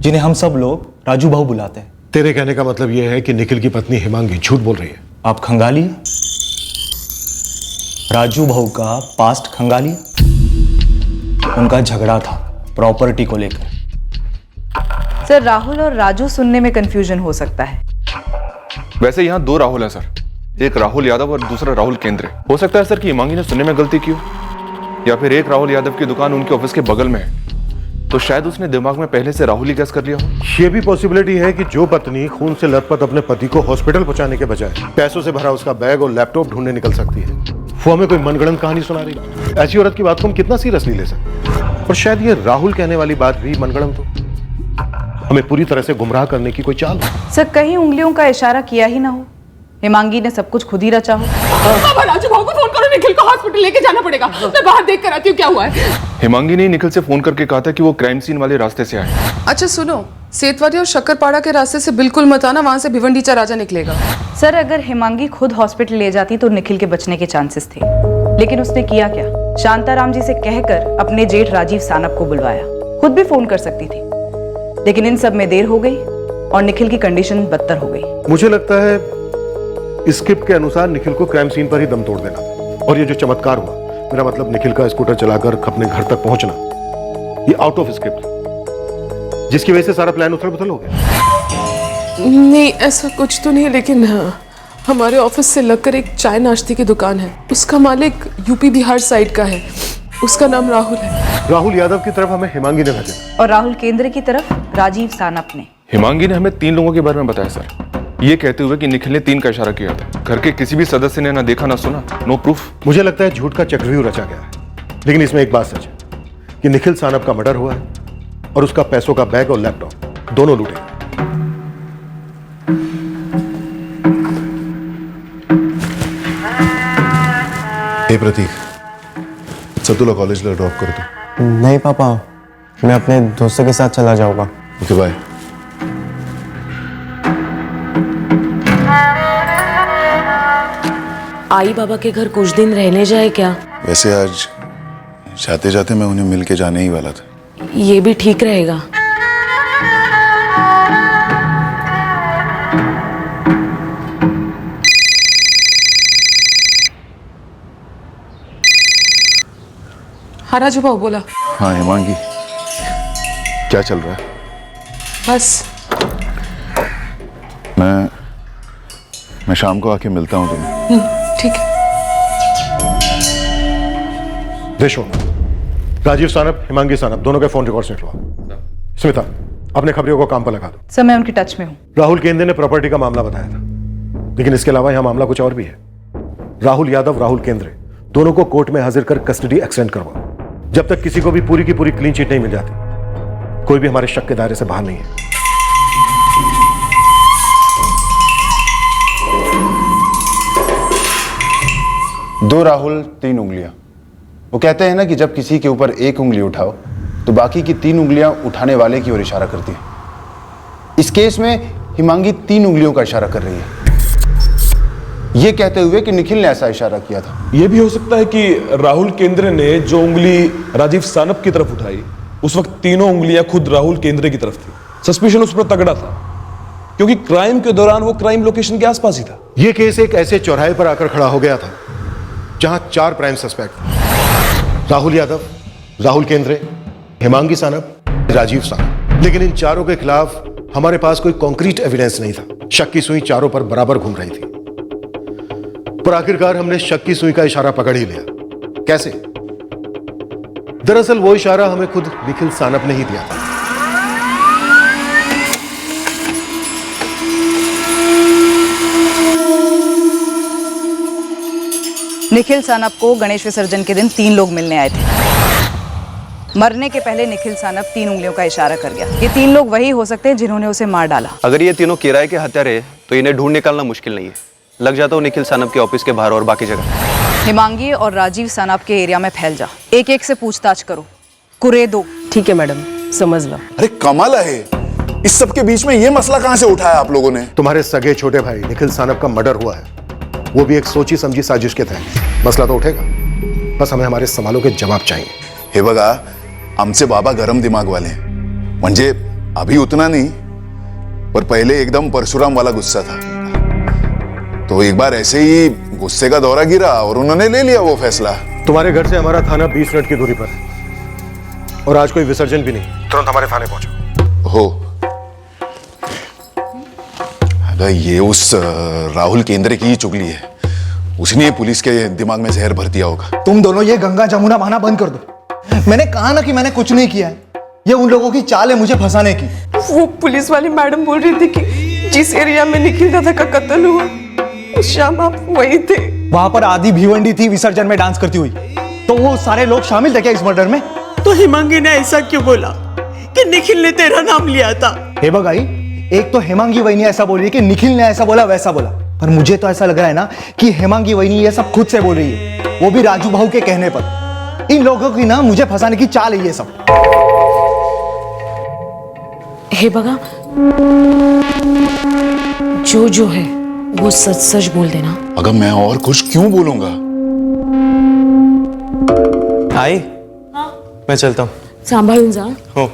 जिन्हें हम सब लोग राजू भाऊ बुलाते हैं। तेरे कहने का मतलब यह है कि निखिल की पत्नी हेमांगी झूठ बोल रही है? आप खंगाली हैं? राजू भाऊ का पास्ट खंगाली, उनका झगड़ा था प्रॉपर्टी को लेकर। सर, राहुल और राजू सुनने में कंफ्यूजन हो सकता है। वैसे यहाँ 2 राहुल हैं सर, एक राहुल यादव और दूसरा राहुल केंद्रे। हो सकता है सर कि हिमांगी ने सुनने में गलती की हो, या फिर एक राहुल यादव की दुकान उनके ऑफिस के बगल में है, तो शायद उसने दिमाग में पहले से राहुल ही गैस कर लिया हो। ये भी पॉसिबिलिटी है कि जो पत्नी खून से लथपथ अपने पति को हॉस्पिटल पहुंचाने के बजाय पैसों से भरा उसका बैग और लैपटॉप ढूंढने निकल सकती है, वो हमें कोई मनगढ़ंत कहानी सुना रही है। ऐसी औरत की बात को हम कितना सीरियसली ले सकते? और शायद ये राहुल कहने वाली बात भी मनगढ़ंत हो, हमें पूरी तरह से गुमराह करने की कोई चाल हो। सर, कहीं उंगलियों का इशारा किया ही ना हो, हेमांगी ने सब कुछ खुद ही रचा हो। बाबा, राजू भाऊ को फोन करो, निखिल को हॉस्पिटल लेके जाना पड़ेगा। मैं बाहर देख कर आती हूँ क्या हुआ है। हिमांगी ने निखिल से फोन करके कहा था कि वो क्राइम सीन वाले रास्ते से आए। अच्छा सुनो, सेतवारी और शक्करपाड़ा के रास्ते से बिल्कुल मत आना, वहां से भिवंडीचा राजा निकलेगा। सर, अगर हेमांगी खुद हॉस्पिटल ले जाती तो निखिल के बचने के चांसेस थे, लेकिन उसने किया क्या? शांताराम जी से कहकर अपने जेठ राजीव सानप को बुलवाया। खुद भी फोन कर सकती थी, लेकिन इन सब में देर हो गई और निखिल की कंडीशन बदतर हो गई। मुझे लगता है स्क्रिप्ट के अनुसार निखिल को क्राइम सीन पर ही दम तोड़ देना, और ये जो चमत्कार हुआ, मेरा मतलब निखिल का स्कूटर चलाकर अपने घर तक पहुंचना, ये आउट ऑफ स्क्रिप्ट, जिसकी वजह से सारा प्लान उथल-पुथल हो गया। नहीं, ऐसा कुछ तो नहीं, लेकिन हमारे ऑफिस से लगकर एक चाय नाश्ते की दुकान है, उसका मालिक यूपी बिहार साइड का है, उसका नाम राहुल है। राहुल यादव की तरफ हमें हेमांगी ने भेजा और राहुल केंद्र की तरफ राजीव सानप ने। हिमांगी ने हमें 3 लोगों के बारे में बताया सर, ये कहते हुए कि निखिल ने 3 का इशारा किया था। घर के किसी भी सदस्य ने ना देखा ना सुना, नो प्रूफ। मुझे लगता है झूठ का चक्रव्यूह रचा गया है, लेकिन इसमें एक बात सच है कि निखिल सानप का मर्डर हुआ है और उसका पैसों का बैग और लैपटॉप दोनों लूटे। हे प्रतीक, सतुला कॉलेज ला ड्रॉप कर दो। नहीं पापा, मैं अपने दोस्तों के साथ चला जाऊंगा। Okay bye. आई बाबा के घर कुछ दिन रहने जाए क्या? वैसे आज जाते जाते मैं उन्हें मिल के जाने ही वाला था। ये भी ठीक रहेगा। हाँ राजू भाऊ बोला। हाँ हेमांगी, क्या चल रहा है? बस मैं शाम को आके मिलता हूँ तुम्हें। ठीक है। देखो, राजीव सानप, हेमांगी सानप दोनों के फोन रिकॉर्ड्स निकलवाओ। स्मिता, अपने खबरियों को काम पर लगा दो। सर, मैं उनकी टच में हूँ। राहुल केंद्र ने प्रॉपर्टी का मामला बताया था, लेकिन इसके अलावा यहां मामला कुछ और भी है। राहुल यादव, राहुल केंद्रे दोनों को कोर्ट में हाजिर कर कस्टडी एक्सटेंड करवाओ। जब तक किसी को भी पूरी की पूरी क्लीन चिट नहीं मिल जाती, कोई भी हमारे शक के दायरे से बाहर नहीं है। दो राहुल 3 उंगलियां। वो कहते हैं ना कि जब किसी के ऊपर एक उंगली उठाओ तो बाकी की 3 उंगलियां उठाने वाले की ओर इशारा करती है। इस केस में हिमांगी 3 उंगलियों का इशारा कर रही है, ये कहते हुए कि निखिल ने ऐसा इशारा किया था। यह भी हो सकता है कि राहुल केंद्रे ने जो उंगली राजीव सानप की तरफ उठाई, उस वक्त तीनों उंगलियां खुद राहुल केंद्रे की तरफ थी। सस्पिशन उस पर तगड़ा था क्योंकि क्राइम के दौरान वो क्राइम लोकेशन के आसपास ही था। यह केस एक ऐसे चौराहे पर आकर खड़ा हो गया था जहां 4 प्राइम सस्पेक्ट थे, राहुल यादव, राहुल केंद्रे, हेमांगी सानप, राजीव सानप। लेकिन इन चारों के खिलाफ हमारे पास कोई कॉन्क्रीट एविडेंस नहीं था। शक की सुई चारों पर बराबर घूम रही थी। पर आखिरकार हमने शक की सुई का इशारा पकड़ ही लिया। कैसे? दरअसल वो इशारा हमें खुद निखिल सानप ने ही दिया था। निखिल सानप को गणेश विसर्जन के दिन 3 लोग मिलने आए थे। मरने के पहले निखिल सानप 3 उंगलियों का इशारा कर गया। ये 3 लोग वही हो सकते हैं जिन्होंने उसे मार डाला। अगर ये तीनों किराए के हत्यारे हैं तो इन्हें ढूंढ निकालना मुश्किल नहीं है। लग जाता हूँ निखिल सानप के ऑफिस के बाहर और बाकी जगह। हिमांगी और राजीव सानप के एरिया में फैल जा, एक एक से पूछताछ करो, कुरे दो। ठीक है मैडम, समझ लो। अरे कमाल है, इस सब के बीच में ये मसला कहां से उठाया आप लोगों ने? तुम्हारे सगे छोटे भाई निखिल सानप का मर्डर हुआ है, वो भी एक सोची समझी साजिश के तहत। मसला तो उठेगा, बस हमें हमारे सवालों के जवाब चाहिए। हे बघा, आमचे बाबा गरम दिमाग वाले हैं। म्हणजे अभी उतना नहीं, पर पहले एकदम परशुराम वाला गुस्सा था। तो एक बार ऐसे ही गुस्से का दौरा गिरा और उन्होंने ले लिया वो फैसला। तुम्हारे घर से हमारा थाना 20 मिनट की दूरी पर है और आज कोई विसर्जन भी नहीं। तुरंत हमारे थाने पहुंचो। हो, अगर ये उस राहुल केंद्रे की ही चुगली है, उसने पुलिस के दिमाग में जहर भर दिया होगा। तुम दोनों ये गंगा जमुना बहाना बंद कर दो। मैंने कहा ना कि मैंने कुछ नहीं किया है, ये उन लोगों की चाल है मुझे फंसाने की। वो पुलिस वाली मैडम बोल रही थी कि जिस एरिया में निखिल दादा का कत्ल हुआ उस शाम आप वही थे। वहां पर आधी भिवंडी थी विसर्जन में डांस करती हुई, तो वो सारे लोग शामिल थे क्या इस मर्डर में? तो हिमांगी ने ऐसा क्यों बोला कि निखिल ने तेरा नाम लिया था? हे बगाई, एक तो हेमांगी वहीनी ऐसा बोल रही है कि निखिल ने ऐसा बोला वैसा बोला, पर मुझे तो ऐसा लग रहा है ना कि हेमांगी वहीनी ये सब खुद से बोल रही है, वो भी राजू भाऊ के कहने पर। इन लोगों की ना मुझे फंसाने की चाल है ये सब। हे बगा, जो है वो सच सच बोल देना। अगर मैं और कुछ क्यों बोलूंगा? आई, मैं चलता हूँ। सांभाळून जा। हो।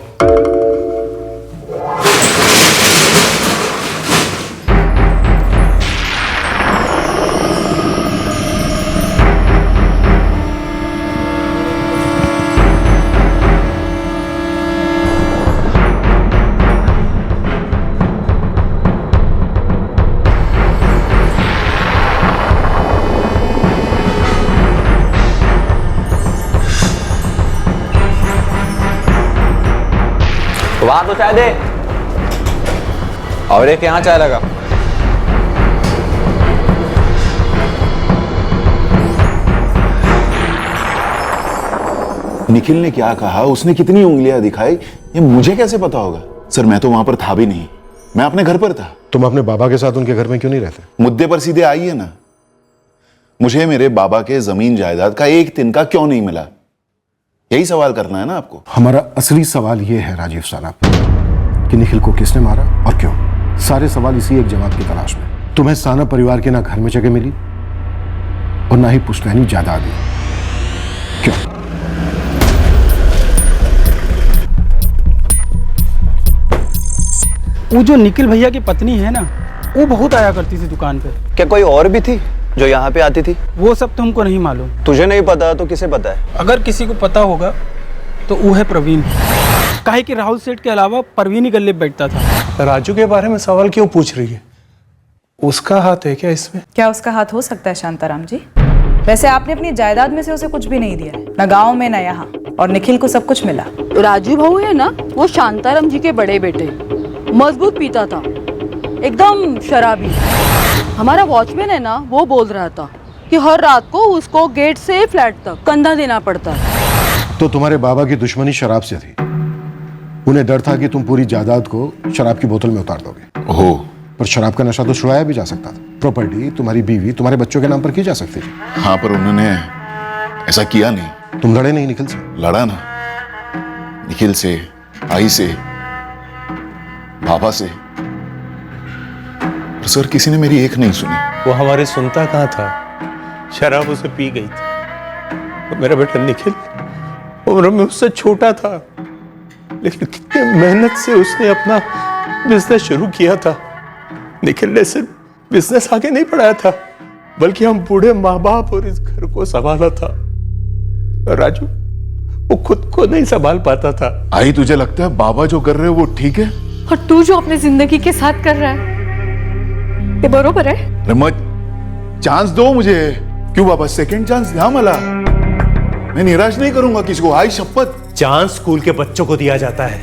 वहां तो चाय दे, और एक यहाँ चाय लगा। निखिल ने क्या कहा, उसने कितनी उंगलियां दिखाई, ये मुझे कैसे पता होगा? सर मैं तो वहां पर था भी नहीं, मैं अपने घर पर था। तुम अपने बाबा के साथ उनके घर में क्यों नहीं रहते? मुद्दे पर सीधे आइए ना। मुझे मेरे बाबा के जमीन जायदाद का 1 तिनका क्यों नहीं मिला, यही सवाल करना है ना आपको। हमारा असली सवाल यह है राजीव सानप कि निखिल को किसने मारा और क्यों। सारे सवाल इसी एक जवाब की तलाश में। तुम्हें सानप परिवार के ना घर में जगह मिली और ना ही पुश्तैनी जायदाद दी, क्यों? वो जो निखिल भैया की पत्नी है ना, वो बहुत आया करती थी दुकान पे। क्या कोई और भी थी जो यहाँ पे आती थी? वो सब तो हमको नहीं मालूम। तुझे नहीं पता तो किसे पता है? अगर किसी को पता होगा तो वो है प्रवीण। काहे कि राहुल सेठ के अलावा प्रवीण ही गले बैठता था। राजू के बारे में सवाल क्यों पूछ रही है? उसका हाथ है क्या इसमें? क्या उसका हाथ हो सकता है शांताराम जी? वैसे आपने अपनी जायदाद में से उसे कुछ भी नहीं दिया, न गांव में न यहाँ, और निखिल को सब कुछ मिला। राजू भाऊ है ना, वो शांताराम जी के बड़े बेटे, मजबूत पीता था, एकदम शराबी। हमारा वॉचमैन है ना, वो बोल रहा था कि हर रात को उसको गेट से फ्लैट तक कंधा देना पड़ता है। तो तुम्हारे बाबा की दुश्मनी शराब से थी। उन्हें डर था कि तुम पूरी जायदाद को शराब की बोतल में उतार दोगे। हो, पर शराब का नशा तो छुड़ाया भी जा सकता था। प्रॉपर्टी तुम्हारी बीवी, तुम्हारे बच्चों के नाम पर की जा सकती थी। हाँ, पर उन्होंने ऐसा किया नहीं। तुम लड़े नहीं निखिल से? लड़ा ना, निखिल से, आई से, बाबा से, पर सर किसी ने मेरी एक नहीं सुनी। वो हमारे सुनता कहाँ था, शराब उसे पी गई थी। तो मेरा बेटा निखिल उम्र में उससे छोटा था, लेकिन कितने मेहनत से उसने अपना बिजनेस शुरू किया था। निखिल ने सिर्फ बिजनेस आगे नहीं बढ़ाया था, बल्कि हम बूढ़े माँ बाप और इस घर को संभाला था। राजू वो खुद को नहीं संभाल पाता था। आई, तुझे लगता है बाबा जो कर रहे हैं वो ठीक है? और तू जो अपनी जिंदगी के साथ कर रहा है ये बरोबर है? अरे मत, चांस दो मुझे। क्यों बाबा, सेकंड चांस द्या मला। मैं निराश नहीं करूंगा किसी को, आई शपथ। चांस स्कूल के बच्चों को दिया जाता है,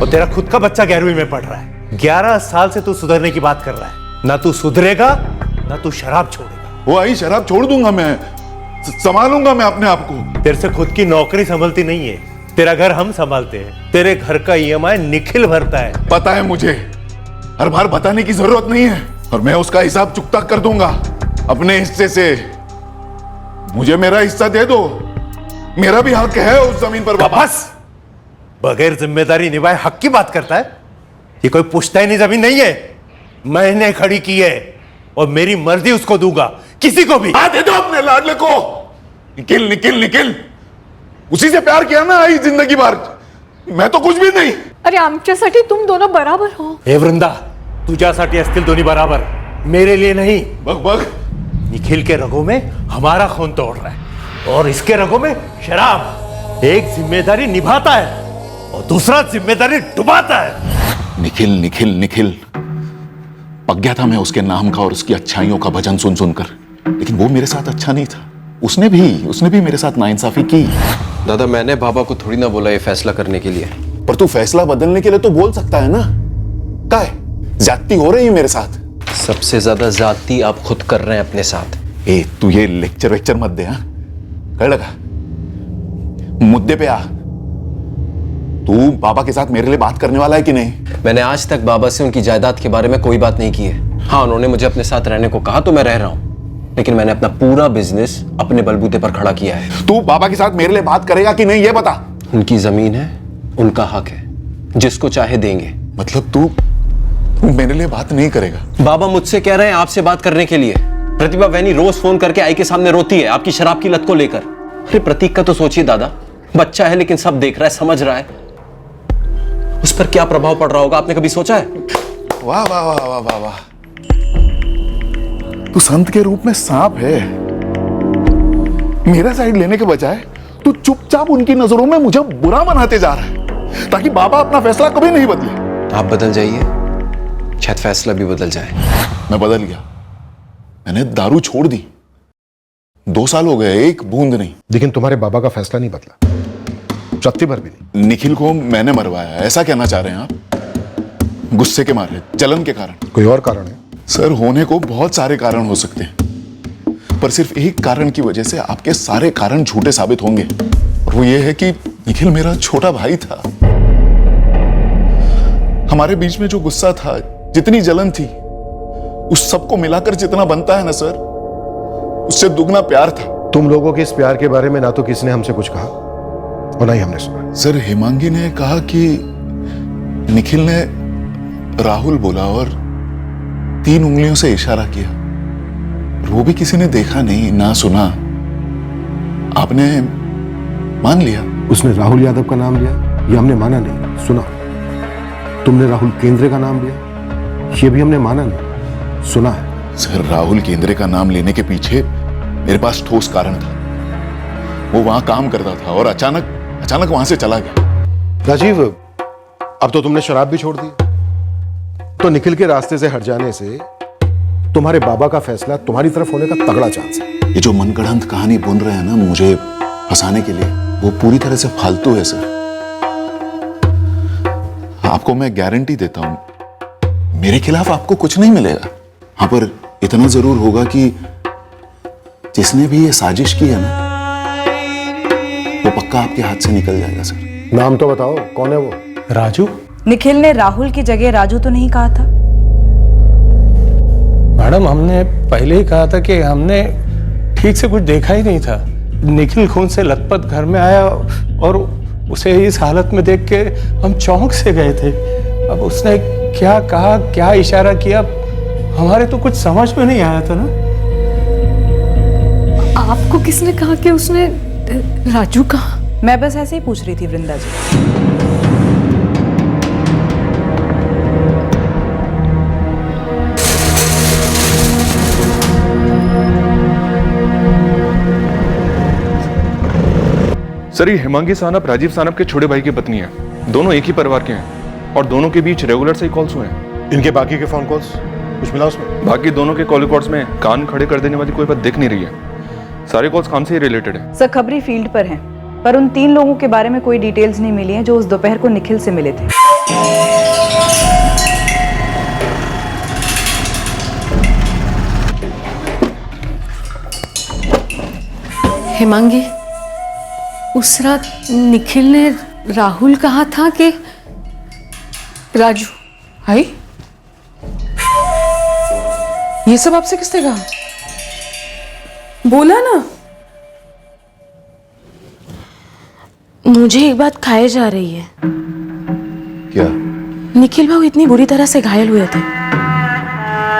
और तेरा खुद का बच्चा 11वीं में पढ़ रहा है। 11 साल से तू सुधरने की बात कर रहा है। ना तू सुधरेगा, ना तू शराब छोड़ेगा। वो आई, शराब छोड़ दूंगा मैं, संभालूंगा मैं अपने आप को। तेरे से खुद की नौकरी संभलती नहीं है, तेरा घर हम संभालते हैं, तेरे घर का ईएमआई निखिल भरता है। पता है मुझे, हर बार बताने की जरूरत नहीं है, और मैं उसका हिसाब चुकता कर दूंगा अपने हिस्से से। मुझे मेरा हिस्सा दे दो, मेरा भी हक है उस जमीन पर। बस बगैर जिम्मेदारी निभाए हक की बात करता है। ये कोई पुश्तैनी जमीन नहीं है, मैंने खड़ी की है और मेरी मर्जी उसको दूंगा, किसी को भी। दे दो अपने लाडले को। निखिल निखिल निखिल, उसी से प्यार किया ना आई जिंदगी भर, मैं तो कुछ भी नहीं। अरे आमच्यासाठी तुम दोनों बराबर हो। हे वृंदा, तुझ्यासाठी असतील दोन्ही बराबर, मेरे लिए नहीं। बग बग, निखिल के रगों में हमारा खून तोड़ रहा है और इसके रगों में शराब। एक जिम्मेदारी निभाता है और दूसरा जिम्मेदारी डुबाता है। निखिल निखिल निखिल, पक गया था मैं उसके नाम का और उसकी अच्छाइयों का भजन सुन सुनकर, लेकिन वो मेरे साथ अच्छा नहीं था। उसने भी मेरे साथ नाइंसाफी की। दादा, मैंने बाबा को थोड़ी ना बोला ये फैसला करने के लिए। पर तू फैसला बदलने के लिए तो बोल सकता है ना। क्या है, ज्यादती हो रही है मेरे साथ। सबसे ज्यादा ज्यादती आप खुद कर रहे हैं अपने साथ। तू ये लेक्चर वेक्चर मत दे, हाँ? कर लगा, मुद्दे पे आ। तू बाबा के साथ मेरे लिए बात करने वाला है कि नहीं? मैंने आज तक बाबा से उनकी जायदाद के बारे में कोई बात नहीं की है। हाँ, उन्होंने मुझे अपने साथ रहने को कहा तो मैं रह रहा हूं, लेकिन मैंने अपना पूरा बिजनेस अपने बलबूते पर खड़ा किया है। तू बाबा के साथ मेरे लिए बात करेगा कि नहीं, ये बता। उनकी जमीन है, उनका हक है, जिसको चाहे देंगे। मतलब तू मेरे लिए बात नहीं करेगा? बाबा मुझसे कह रहे हैं आपसे बात करने के लिए। प्रतिभा वैनी रोज फोन करके आई के सामने रोती है आपकी शराब की लत को लेकर। अरे प्रतीक का तो सोचिए दादा, बच्चा है लेकिन सब देख रहा है, समझ रहा है, उस पर क्या प्रभाव पड़ रहा होगा, आपने कभी सोचा है? वाह वाह वाह वाह वाह वाह, तू संत के रूप में सांप है। मेरा साइड लेने के बजाय तू चुपचाप उनकी नजरों में मुझे बुरा बनाते जा रहा है, ताकि बाबा अपना फैसला कभी नहीं बदले। आप बदल जाइए, शायद फैसला भी बदल जाए। मैं बदल गया, मैंने दारू छोड़ दी। 2 साल हो गए, एक बूंद नहीं। लेकिन तुम्हारे बाबा का फैसला नहीं बदला, चत्ती भर भी नहीं। निखिल को मैंने मरवाया, ऐसा कहना चाह रहे हैं आप? गुस्से के मारे, जलन के कारण? कोई और कारण है? सर, होने को बहुत सारे कारण हो सकते हैं, पर सिर्फ एक कारण की वजह से आपके सारे कारण झूठे साबित होंगे, और वो ये है कि निखिल मेरा छोटा भाई था। हमारे बीच में जो गुस्सा था, जितनी जलन थी, उस सबको मिलाकर जितना बनता है ना सर, उससे दुगना प्यार था। तुम लोगों के इस प्यार के बारे में ना तो किसी ने हमसे कुछ कहा और ना ही हमने सुना। सर, हिमांगी ने कहा कि निखिल ने राहुल बोला और 3 उंगलियों से इशारा किया, वो भी किसी ने देखा नहीं ना सुना, आपने मान लिया। उसने राहुल यादव का नाम लिया, ये हमने माना नहीं, सुना। तुमने राहुल केंद्रे का नाम लिया, ये भी हमने माना नहीं, सुना है। सर, राहुल केंद्रे का नाम लेने के पीछे मेरे पास ठोस कारण था। वो वहां काम करता था और अचानक वहां से चला गया। राजीव, अब तो तुमने शराब भी छोड़ दी, तो निखिल के रास्ते से हट जाने से तुम्हारे बाबा का फैसला तुम्हारी तरफ होने का तगड़ा चांस है। ये जो मनगढ़ंत कहानी बुन रहे हैं ना मुझे फंसाने के लिए, वो पूरी तरह से फालतू है सर। आपको मैं गारंटी देता हूं, मेरे खिलाफ आपको कुछ नहीं मिलेगा। हाँ, पर इतना जरूर होगा कि जिसने भी ये साजिश की है ना, वो पक्का आपके हाथ से निकल जाएगा सर। नाम तो बताओ, कौन है वो? राजू? निखिल ने राहुल की जगह राजू तो नहीं कहा था? मैडम, हमने पहले ही कहा था कि हमने ठीक से कुछ देखा ही नहीं था। निखिल खून से लथपथ घर में आया और उसे इस हालत में देख के हम चौंक से गए थे। अब उसने क्या कहा, क्या इशारा किया, हमारे तो कुछ समझ में नहीं आया था ना। आपको किसने कहा कि उसने राजू कहा? मैं बस ऐसे ही पूछ रही थी वृंदा जी। सर, ये हिमांगी सानप राजीव सानप के छोटे भाई की पत्नी है। दोनों एक ही परिवार के हैं और दोनों के बीच रेगुलर से कॉल्स हुए हैं। इनके बाकी के फोन कॉल्स कुछ मिला उसमें? बाकी दोनों के कॉल रिकॉर्ड्स में कान खड़े कर देने वाली कोई बात दिख नहीं रही है। सारे कॉल्स काम से ही रिलेटेड है। सर, खबरी फील्ड पर हैं, पर उन 3 लोगों के बारे में कोई डिटेल्स नहीं मिली हैं जो उस दोपहर को निखिल से मिले थे। हिमांगी, उस रात निखिल ने राहुल कहा था कि राजू आई ये सब आपसे किसने कहा? बोला ना। मुझे एक बात खाए जा रही है। क्या? निखिल भाऊ इतनी बुरी तरह से घायल हुए थे,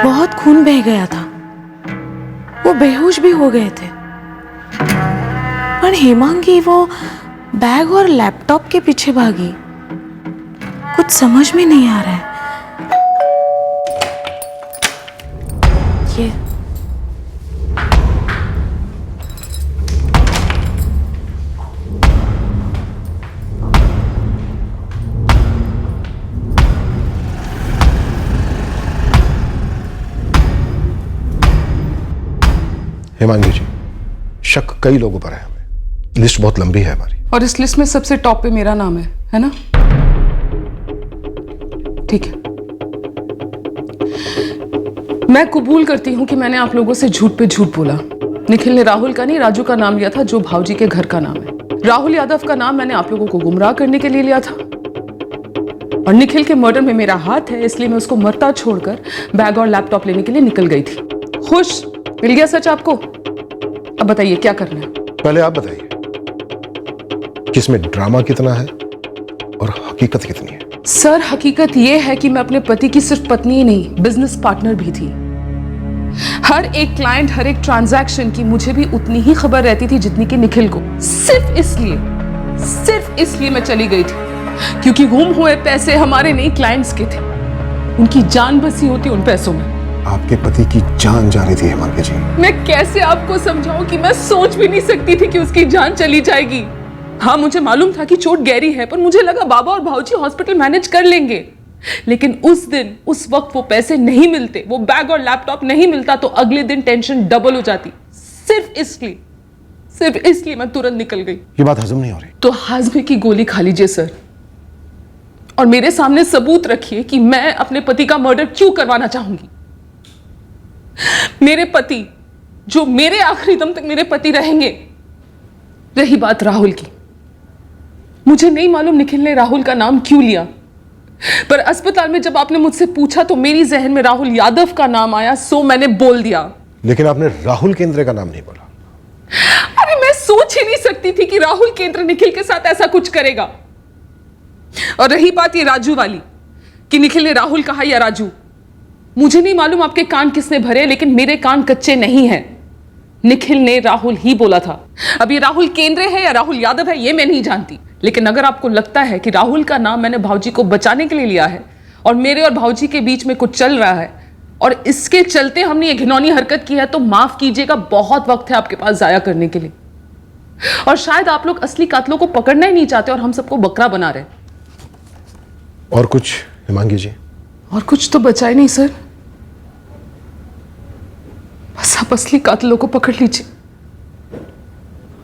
बहुत खून बह गया था, वो बेहोश भी हो गए थे, पर हेमांगी वो बैग और लैपटॉप के पीछे भागी। कुछ समझ में नहीं आ रहा है। ये हेमांगी जी, शक कई लोगों पर है, हमें लिस्ट बहुत लंबी है हमारी। और इस लिस्ट में सबसे टॉप पे मेरा नाम है ना? ठीक है, मैं कबूल करती हूं कि मैंने आप लोगों से झूठ पे झूठ बोला। निखिल ने राहुल का नहीं, राजू का नाम लिया था, जो भाऊजी के घर का नाम है। राहुल यादव का नाम मैंने आप लोगों को गुमराह करने के लिए लिया था, और निखिल के मर्डर में मेरा हाथ है, इसलिए मैं उसको मरता छोड़कर बैग और लैपटॉप लेने के लिए निकल गई थी। खुश? मिल गया सच आपको? अब बताइए क्या करना है। पहले आप बताइए कि इसमें ड्रामा कितना है और हकीकत कितनी है? सर, हकीकत यह है कि मैं अपने पति की सिर्फ पत्नी ही नहीं, बिजनेस पार्टनर भी थी। हर एक क्लाइंट, हर एक ट्रांजैक्शन की मुझे भी उतनी ही खबर रहती थी जितनी कि निखिल को। सिर्फ इसलिए मैं चली गई थी क्योंकि गुम हुए पैसे हमारे नहीं, क्लाइंट्स के थे। उनकी जान बसी होती उन पैसों में। आपके पति की जान जा रही थी हेमांगी जी। मैं कैसे आपको समझाऊं कि मैं सोच भी नहीं सकती थी कि उसकी जान चली जाएगी। हाँ, मुझे मालूम था कि चोट गहरी है, पर मुझे लगा बाबा और भाऊजी हॉस्पिटल मैनेज कर लेंगे। लेकिन उस दिन, उस वक्त वो पैसे नहीं मिलते, वो बैग और लैपटॉप नहीं मिलता, तो अगले दिन टेंशन डबल हो जाती। सिर्फ इसलिए मैं तुरंत निकल गई। ये बात हजम नहीं हो रही। तो हाजमे की गोली खा लीजिए सर, और मेरे सामने सबूत रखिए कि मैं अपने पति का मर्डर क्यों करवाना चाहूंगी। मेरे पति, जो मेरे आखिरी दम तक मेरे पति रहेंगे। रही बात राहुल की, मुझे नहीं मालूम निखिल ने राहुल का नाम क्यों लिया, पर अस्पताल में जब आपने मुझसे पूछा तो मेरी जहन में राहुल यादव का नाम आया, सो मैंने बोल दिया। लेकिन आपने राहुल केंद्रे का नाम नहीं बोला। अरे मैं सोच ही नहीं सकती थी कि राहुल केंद्र निखिल के साथ ऐसा कुछ करेगा। और रही बात ये राजू वाली कि निखिल ने राहुल कहा या राजू, मुझे नहीं मालूम आपके कान किसने भरे, लेकिन मेरे कान कच्चे नहीं हैं। निखिल ने राहुल ही बोला था। अब ये राहुल केंद्रे है या राहुल यादव है, ये मैं नहीं जानती, लेकिन अगर आपको लगता है कि राहुल का नाम मैंने भाऊजी को बचाने के लिए लिया है और मेरे और भाऊजी के बीच में कुछ चल रहा है और इसके चलते हमने ये घिनौनी हरकत की है, तो माफ कीजिएगा, बहुत वक्त है आपके पास जाया करने के लिए। और शायद आप लोग असली कातलों को पकड़ना ही नहीं चाहते और हम सबको बकरा बना रहे। और कुछ हेमांगी जी? और कुछ तो बचा ही नहीं सर, बस आप असली कातलों को पकड़ लीजिए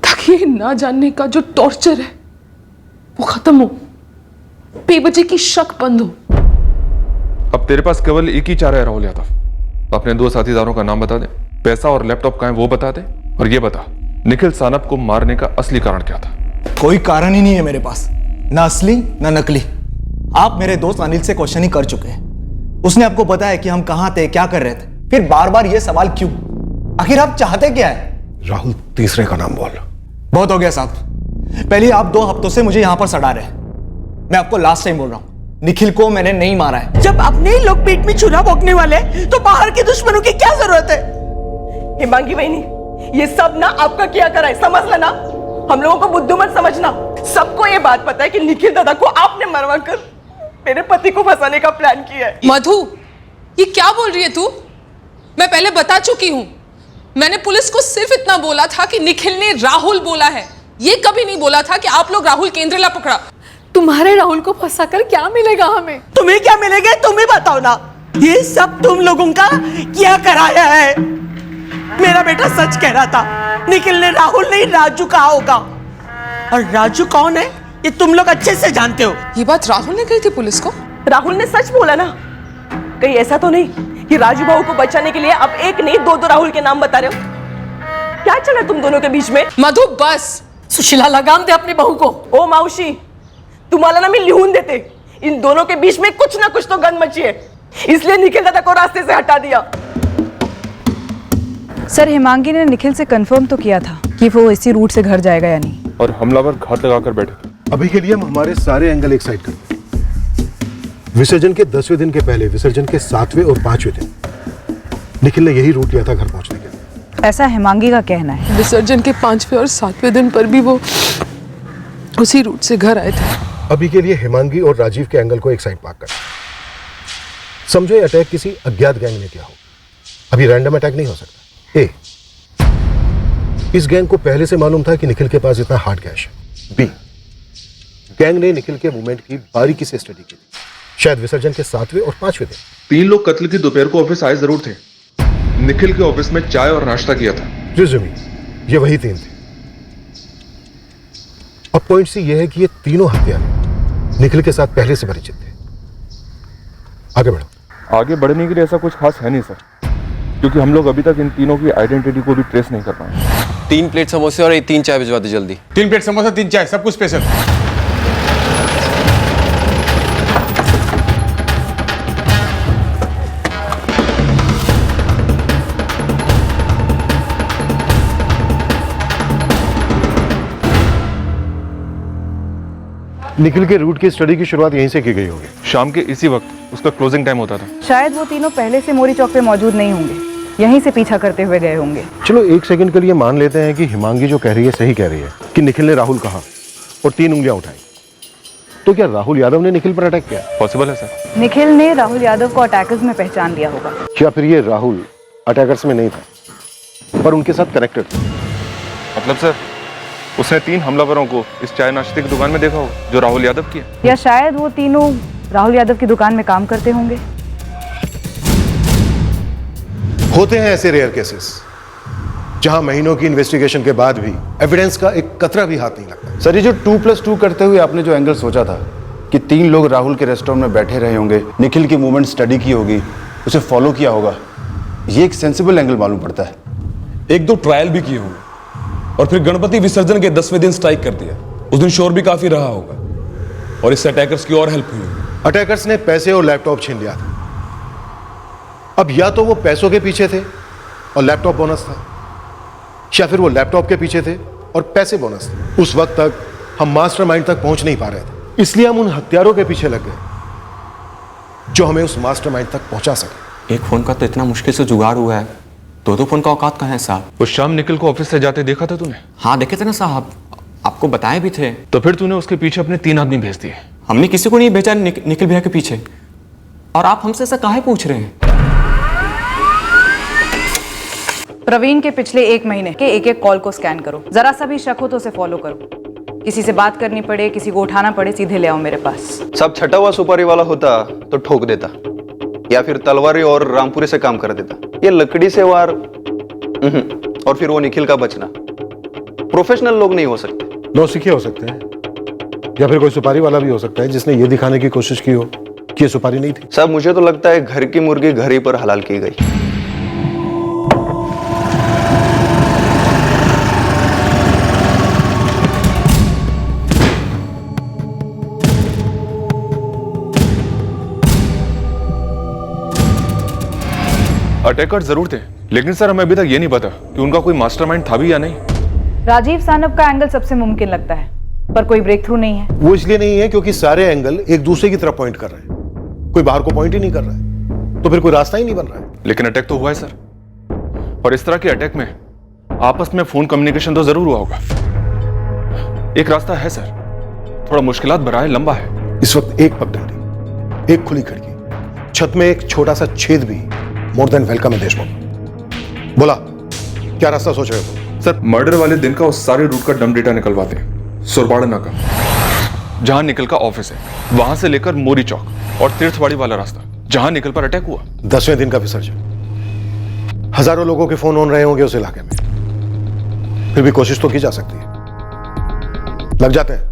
ताकि ये ना जानने का जो टॉर्चर है वो खत्म हो, बेवजह की शक बंद हो। अब तेरे पास केवल एक ही चारा है राहुल यादव। अपने 2 साथीदारों का नाम बता दे, पैसा और लैपटॉप कहाँ है वो बता दे, और ये बता निखिल सानप को मारने का असली कारण क्या था? कोई कारण ही नहीं है मेरे पास, ना असली ना नकली। आप मेरे दोस्त अनिल से क्वेश्चन ही कर चुके हैं। उसने आपको बताया कि हम कहां थे, क्या कर रहे थे, फिर बार बार ये सवाल क्यों? आखिर आप चाहते क्या है? राहुल तीसरे का नाम बोल। बहुत हो गया साहब, पहले आप 2 हफ्तों से मुझे यहां पर सड़ा रहे हैं। मैं आपको लास्ट टाइम बोल रहा हूं, निखिल को मैंने नहीं मारा है। जब अपने ही लोग पीठ में छुरा भोंकने वाले तो बाहर के दुश्मनों की क्या जरूरत है? हिमांगी बहनी, ये सब ना आपका किया करा है, समझ लेना। हम लोगों को बुद्धू मत समझना। सबको ये बात पता है कि निखिल दादा को आपने मरवा कर मेरे पति को फंसाने का प्लान किया है। मधु, ये क्या बोल रही है तू? मैं पहले बता चुकी हूं, मैंने पुलिस को सिर्फ इतना बोला था कि निखिल ने राहुल बोला है, ये कभी नहीं बोला था कि आप लोग राहुल केंद्रेला पकड़ा। तुम्हारे राहुल को फंसाकर क्या मिलेगा हमें? तुम्हें क्या मिलेगा तुम ही बताओ ना। ये सब तुम लोगों का क्या कराया है? मेरा बेटा सच कह रहा था, निखिल ने राहुल नहीं राजू कहा होगा, और राजू कौन है ये तुम लोग अच्छे से जानते हो। ये बात राहुल ने कही थी पुलिस को? राहुल ने सच बोला ना? कहीं ऐसा तो नहीं कि राजू भाऊ को बचाने के लिए अब एक नहीं 2 राहुल के नाम बता रहे हो? क्या चला तुम दोनों के बीच में? मधु बस, सुशीला लगाम दे अपनी बहू को। ओ मावशी, तुम्हाला ना मी लिहून देते, इन दोनों के बीच में कुछ ना कुछ तो गंद मची है, इसलिए निखिल दादा को रास्ते से हटा दिया। सर, हिमांगी ने निखिल से कंफर्म तो किया था कि वो इसी रूट से घर जाएगा या नहीं, और हमलावर घात लगाकर बैठे। अभी के लिए हम हमारे सारे एंगल एक साइड करते हैं। विसर्जन के 10वें दिन के पहले, विसर्जन के 7वें और 5वें दिन निखिल ने यही रूट लिया था घर पहुंचने के लिए। ऐसा हिमांगी का कहना है। विसर्जन के 5वें और 7वें दिन पर भी वो उसी रूट से घर आए थे। अभी के लिए हिमांगी और राजीव के एंगल को एक साइड पार्क कर समझो ये अटैक किसी अज्ञात गैंग ने किया हो। अभी रैंडम अटैक नहीं हो सकता। ए, इस गैंग को पहले से मालूम था कि निखिल के पास इतना हार्ड कैश है। बी, गैंग ने निखिल के मूवमेंट की बारीकी से स्टडी की थी, शायद विसर्जन के 7वें और 5वें दिन। 3 लोग कत्ल की दोपहर को ऑफिस आए जरूर थे। निखिल के ऑफिस में चाय और नाश्ता किया था। रिज्यूमी, ये वही 3 थे। अब पॉइंट सी ये है कि ये तीनों हत्यारे निखिल के साथ पहले से परिचित थे। आगे बढ़ो। आगे बढ़ने के लिए ऐसा कुछ खास है नहीं सर, क्योंकि हम लोग अभी तक इन तीनों की आइडेंटिटी को भी ट्रेस नहीं कर पाए। 3 प्लेट समोसे और 3 चाय भिजवा दे जल्दी। 3 प्लेट समोसा, 3 चाय, सब कुछ स्पेशल। निखिल के रूट की स्टडी की शुरुआत यहीं से की गई होगी। शाम के इसी वक्त उसका क्लोजिंग टाइम होता था। शायद वो तीनों पहले से मोरी चौक पे मौजूद नहीं होंगे, यहीं से पीछा करते हुए गए होंगे। चलो 1 सेकंड के लिए मान लेते हैं कि हिमांगी जो कह रही है सही कह रही है कि निखिल ने राहुल कहा और 3 उंगलियां उठाई, तो क्या राहुल यादव ने निखिल पर अटैक किया? पॉसिबल है सर। निखिल ने राहुल यादव को अटैकर्स में पहचान लिया होगा। या फिर ये राहुल अटैकर्स में नहीं था पर उनके साथ कनेक्टेड था। मतलब सर, उसने 3 हमलावरों को इस चाय नाश्ते की दुकान में देखा हो जो राहुल यादव की है। या शायद वो तीनों राहुल यादव की दुकान में काम करते होंगे। होते हैं ऐसे रेयर केसेस जहां महीनों की इन्वेस्टिगेशन के बाद भी एविडेंस का एक कतरा भी हाथ नहीं लगता। सर, ये जो 2+2 करते हुए आपने जो एंगल सोचा था कि 3 लोग राहुल के रेस्टोरेंट में बैठे रहे होंगे, निखिल की मूवमेंट स्टडी की होगी, उसे फॉलो किया होगा, ये एक सेंसिबल एंगल मालूम पड़ता है। 1-2 ट्रायल भी किए होंगे और फिर गणपति विसर्जन के 10वें दिन स्ट्राइक कर दिया। उस दिन शोर भी काफी रहा होगा और इससे अटैकर्स की और हेल्प हुई होगी। अटैकर्स ने पैसे और लैपटॉप छीन लिया था। अब या तो वो पैसों के पीछे थे और लैपटॉप बोनस था, या फिर वो लैपटॉप के पीछे थे और पैसे बोनस थे। उस वक्त तक हम मास्टरमाइंड तक पहुंच नहीं पा रहे थे, इसलिए हम उन हत्यारों के पीछे लग गए जो हमें उस मास्टरमाइंड तक पहुंचा सके। एक फोन का तो इतना मुश्किल से जुगाड़ हुआ है, 2 फोन का औकात कहाँ है साहब? उस शाम निखिल को ऑफिस से जाते देखा था तूने? हाँ देखे थे ना साहब, आपको बताए भी थे। तो फिर तूने उसके पीछे अपने 3 आदमी भेज दिए? हमने किसी को नहीं भेजा निखिल भैया के पीछे। और आप हमसे ऐसा काहे पूछ रहे हैं? प्रवीण के पिछले 1 महीने के एक कॉल को स्कैन करो, जरा सा भी शक हो तो उसे फॉलो करो। किसी से बात करनी पड़े, किसी को उठाना पड़े, सीधे ले आओ मेरे पास। सब छटा हुआ सुपारी वाला होता तो ठोक देता, या फिर तलवारी और रामपुरी से काम कर देता। ये लकड़ी से वार और फिर वो निखिल का बचना। प्रोफेशनल लोग नहीं हो सकते। नौसिखिए हो सकते हैं, या फिर कोई सुपारी वाला भी हो सकता है जिसने ये दिखाने की कोशिश की हो कि ये सुपारी नहीं थी। साहब, मुझे तो लगता है घर की मुर्गी घर ही पर हलाल की गई। अटैकर जरूर थे, लेकिन सर हमें अभी तक ये नहीं पता कि उनका कोई मास्टरमाइंड था भी या नहीं। राजीव सानप का एंगल सबसे मुमकिन लगता है, पर कोई ब्रेक थ्रू नहीं है। वो इसलिए नहीं है क्योंकि सारे एंगल एक दूसरे की तरफ पॉइंट कर रहे हैं, कोई बाहर को पॉइंट ही नहीं कर रहा है, तो फिर कोई रास्ता ही नहीं बन रहा है। लेकिन अटैक तो हुआ है सर, और इस तरह के अटैक में आपस में फोन कम्युनिकेशन तो जरूर हुआ होगा। एक रास्ता है सर, थोड़ा मुश्किलात भरा है, लंबा है। इस वक्त एक पगडंडी, एक खुली खिड़की, छत में एक छोटा सा छेद भी मोर देन वेलकम है देशमुख। बोला, क्या रास्ता सोच रहे हो? सर, मर्डर वाले दिन का उस सारे रूट का डम डेटा निकलवाते हैं। सुरबाड़ा नाका, जहां निखिल का ऑफिस है, वहां से लेकर मोरी चौक और तीर्थवाड़ी वाला रास्ता जहां निखिल पर अटैक हुआ। 10वें दिन का विसर्जन, हजारों लोगों के फोन ऑन रहे होंगे उस इलाके में, फिर भी कोशिश तो की जा सकती है। लग जाते हैं।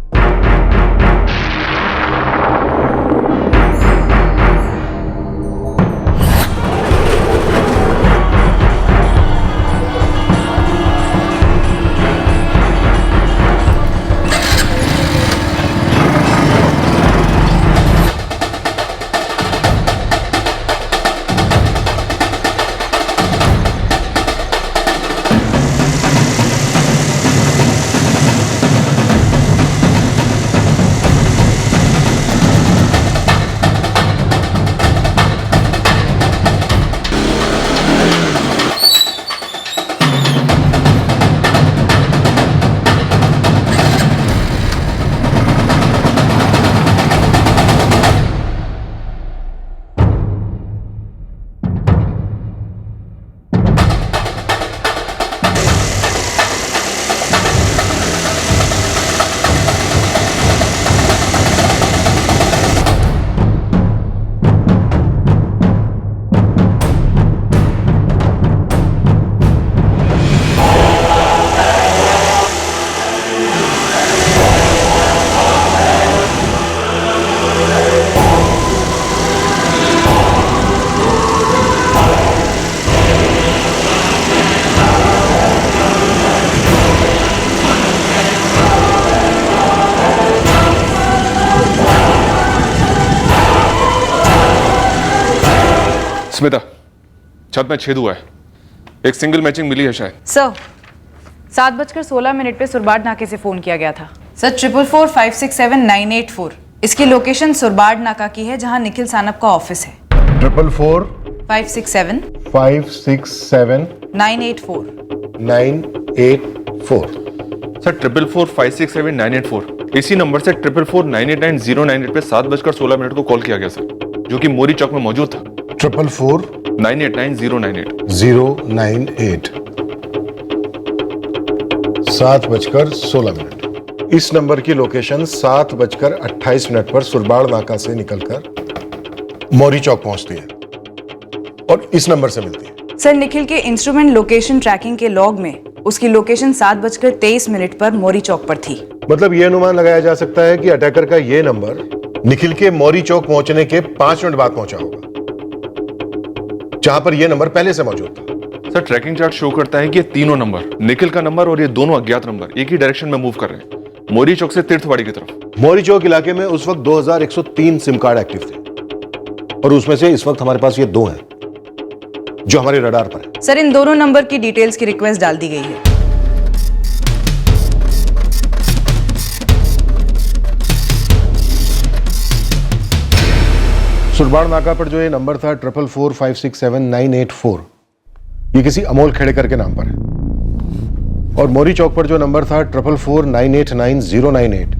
स्मिता, छत में छेद हुआ है, एक सिंगल मैचिंग मिली है शायद। सर, 7:16 पे सुरबाड नाके से फोन किया गया था। सर 444567984, इसकी लोकेशन सुरबाड नाका की है जहां निखिल सानप का ऑफिस है। 444 567 567 984। सर 444567984 इसी नंबर से 444989098 पे 7:16 को कॉल किया गया सर, जो कि मोरी चौक में मौजूद था। 444989098 098 7:16 इस नंबर की लोकेशन 7:28 पर सुरबाड़ नाका से निकलकर मौरी चौक पहुंचती है और इस नंबर से मिलती है। सर निखिल के इंस्ट्रूमेंट लोकेशन ट्रैकिंग के लॉग में उसकी लोकेशन 7:23 पर मोरी चौक पर थी। मतलब यह अनुमान लगाया जा सकता है कि अटैकर का यह नंबर निखिल के मौरी चौक पहुंचने के 5 मिनट बाद पहुंचा होगा, जहां पर यह नंबर पहले से मौजूद था। सर ट्रैकिंग चार्ट शो करता है कि ये तीनों नंबर, निखिल का नंबर और ये दोनों अज्ञात नंबर एक ही डायरेक्शन में मूव कर रहे हैं, मोरी चौक से तीर्थवाड़ी की तरफ। मौरी चौक इलाके में उस वक्त 2103 सिम कार्ड एक्टिव थे और उसमें से इस वक्त हमारे पास ये 2 हैं जो हमारे रडार पर है। सर इन दोनों नंबर की डिटेल्स की रिक्वेस्ट डाल दी गई है। सुरबाड़ नाका पर जो ये नंबर था 444567984, ये किसी अमोल खेड़ेकर के नाम पर है, और मोरी चौक पर जो नंबर था 444989098,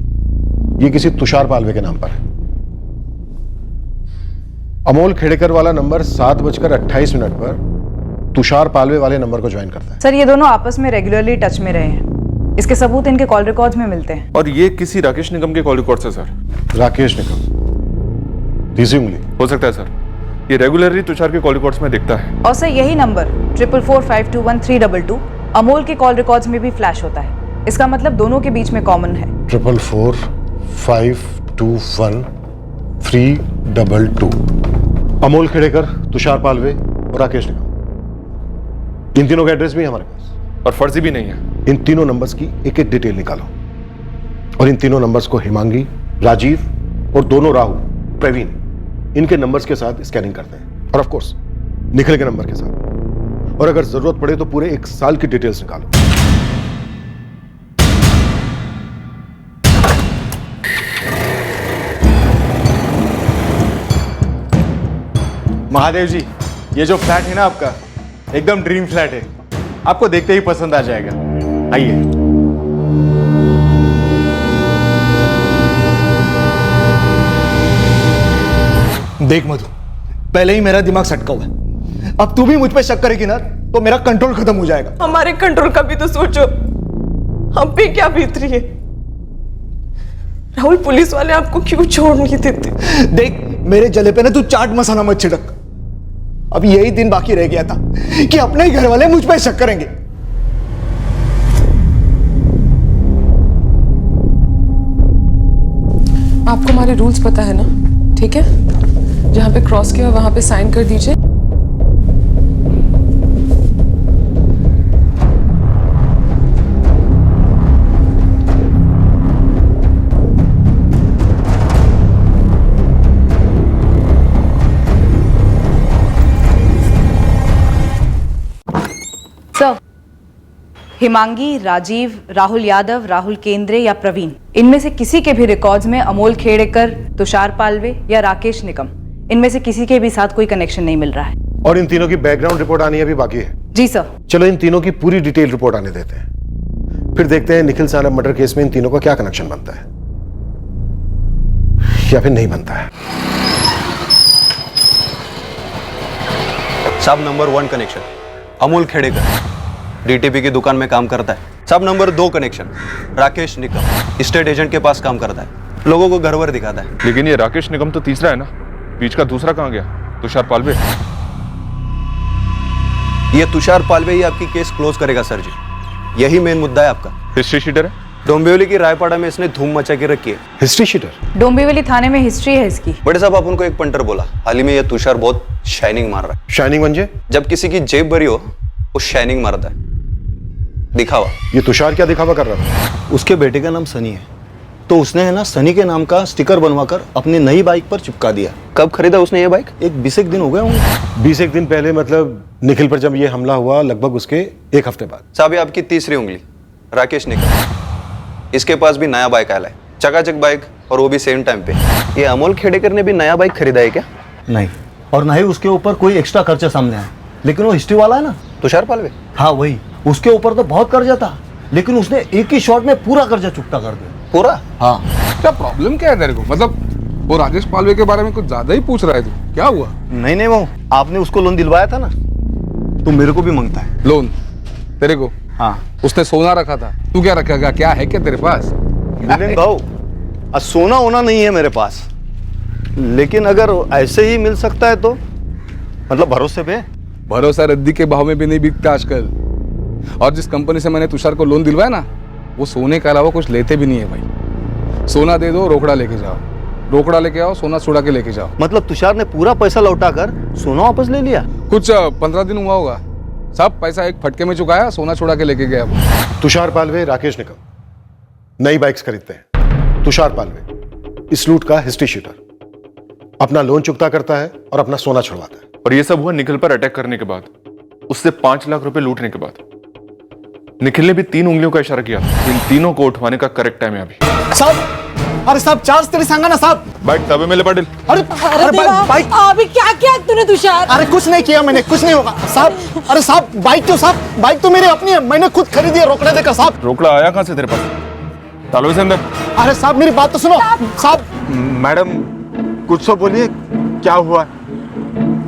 ये किसी तुषार पालवे के नाम पर है। अमोल खेड़ेकर वाला नंबर 7:28 पर तुषार पालवे वाले नंबर को ज्वाइन करता है। सर ये दोनों आपस में रेगुलरली टच में रहे हैं, इसके सबूत इनके कॉल रिकॉर्ड्स में मिलते हैं। और ये किसी राकेश निगम के कॉल रिकॉर्ड से सर। राकेश निगम, तीसरी उंगली हो सकता है सर, ये रेगुलरली तुषार के कॉल रिकॉर्ड्स में दिखता है। और सर यही नंबर 444521322 अमोल के कॉल रिकॉर्ड्स में भी फ्लैश होता है। इसका मतलब दोनों के बीच में कॉमन है। 444521322 अमोल खेड़ेकर, तुषार पालवे और राकेश निगम, इन तीनों का एड्रेस भी है हमारे पास, और फर्जी भी नहीं है। इन तीनों नंबर्स की एक एक डिटेल निकालो और इन तीनों नंबर्स को हिमांगी, राजीव और दोनों राहुल, प्रवीण, इनके नंबर्स के साथ स्कैनिंग करते हैं, और ऑफ कोर्स निखिल के नंबर के साथ, और अगर जरूरत पड़े तो पूरे 1 साल की डिटेल्स निकालो। महादेव जी, ये जो फ्लैट है ना आपका, एकदम ड्रीम फ्लैट है, आपको देखते ही पसंद आ जाएगा। आइए। देख मधु, पहले ही मेरा दिमाग सटका हुआ है, अब तू भी मुझ पे शक करेगी ना तो मेरा कंट्रोल खत्म हो जाएगा। हमारे कंट्रोल का भी तो सोचो, हम पे क्या बीत रही है। राहुल, पुलिस वाले आपको क्यों छोड़ नहीं देते? देख, मेरे जले पे ना तू चाट मसाला मत छिड़क। अब यही दिन बाकी रह गया था कि अपने ही घर वाले मुझ पे शक करेंगे। आपको हमारे रूल्स पता है ना, ठीक है? जहां पे क्रॉस किया वहां पे साइन कर दीजिए। सर, हिमांगी, राजीव, राहुल यादव, राहुल केंद्रे या प्रवीण, इनमें से किसी के भी रिकॉर्ड्स में अमोल खेड़ेकर, तुषार पालवे या राकेश निगम, इनमें से किसी के भी साथ कोई कनेक्शन नहीं मिल रहा है। और इन तीनों की बैकग्राउंड रिपोर्ट आनी अभी बाकी है। जी सर। चलो इन तीनों की पूरी डिटेल रिपोर्ट आने देते हैं, फिर देखते हैं निखिल सानप मर्डर केस में इन तीनों का क्या कनेक्शन बनता है या फिर नहीं बनता है। सब number 1 connection Amol Khedekar, DTP की दुकान में काम करता है। सब नंबर 2 कनेक्शन राकेश निगम, स्टेट एजेंट के पास काम करता है, लोगों को घर वर दिखाता है। लेकिन ये राकेश निगम तो तीसरा है ना, बीच का दूसरा कहाँ गया? तुषार पालवे। ये तुषार पालवे ही आपकी केस क्लोज करेगा सर जी, यही मेन मुद्दा है आपका। हिस्ट्री शीटर है, डोंबिवली की रायपाड़ा में इसने धूम मचा के रखी है। History sheeter? डोंबिवली थाने में हिस्ट्री है इसकी। बड़े साहब, आप उनको एक पंटर बोला, हाल ही में ये तुषार बहुत शाइनिंग मार रहा है। शाइनिंग म्हणजे? जब किसी की जेब भरी हो वो शाइनिंग मारता है, दिखावा। ये तुषार क्या दिखावा कर रहा है? उसके बेटे का नाम सनी है, तो उसने है ना सनी के नाम का स्टिकर बनवाकर अपनी नई बाइक पर चिपका दिया। कब खरीदा उसने ये बाइक? एक 20 दिन हो गए होंगे। 20 दिन पहले मतलब निखिल पर जब ये हमला हुआ, लगभग उसके एक हफ्ते बाद। साहब ये आपकी तीसरी उंगली, राकेश निकल। इसके पास भी नया बाइक आया है, चकाचक बाइक, और वो भी सेम टाइम पे। ये अमोल खेड़ेकर ने भी नया बाइक खरीदा है क्या? नहीं, और ना ही उसके ऊपर कोई एक्स्ट्रा खर्चा सामने आया। लेकिन वो हिस्ट्री वाला है ना, तुषार पालवे। हाँ वही, उसके ऊपर तो बहुत कर्जा था, लेकिन उसने एक ही शॉट में पूरा कर्जा चुकता कर दिया। पूरा? हाँ। क्या प्रॉब्लम क्या है तेरे को? मतलब वो राकेश पालवे के बारे में कुछ ज्यादा ही पूछ रहा है तू, क्या हुआ? नहीं वो आपने उसको लोन दिलवाया था ना, तो मेरे को भी मांगता है लोन। तेरे को? हाँ। उसने सोना रखा था, तू क्या रखेगा? क्या है क्या तेरे पास? मिलिंद भाऊ, सोना होना नहीं है मेरे पास, लेकिन अगर ऐसे ही मिल सकता है तो मतलब भरोसे पे। भरोसा रद्दी के भाव में भी नहीं बिकता आजकल। और जिस कंपनी से मैंने तुषार को लोन दिलवाया ना, वो सोने के अलावा कुछ लेते भी नहीं है भाई। सोना दे दो, रोकड़ा लेके जाओ, रोकड़ा लेके आओ, सोना छुड़ा के लेके जाओ। मतलब तुषार ने पूरा पैसा लौटा कर सोना वापस ले लिया? कुछ 15 दिन हुआ होगा। सब पैसा एक फटके में चुकाया, सोना छुड़ा के लेके गया वो। तुषार पालवे, राकेश निकम नई बाइक्स खरीदते हैं। तुषार पालवे इस लूट का हिस्ट्री शीटर, अपना लोन चुकता करता है और अपना सोना छुड़वाता है। और ये सब हुआ निखिल पर अटैक करने के बाद, उससे 5 लाख रुपए लूटने के बाद। निखिल ने भी 3 उंगलियों का इशारा किया। इन तीनों को उठवाने का करेक्ट टाइम है अभी। साहब, अरे साहब, चार्ज तेरी सांगा ना साहब। बाइक तबे में ले पाटिल। अरे बाइक अभी क्या किया तूने तुषार? अरे कुछ नहीं किया मैंने, कुछ नहीं होगा साहब। अरे साहब, बाइक तो मेरी अपनी है, मैंने खुद खरीदी है रोकड़े देकर साहब। रोकड़ा आया कहां से तेरे पास? तालवे से अंदर। अरे साहब मेरी बात तो सुनो साहब। मैडम कुछ तो बोलिए, क्या हुआ?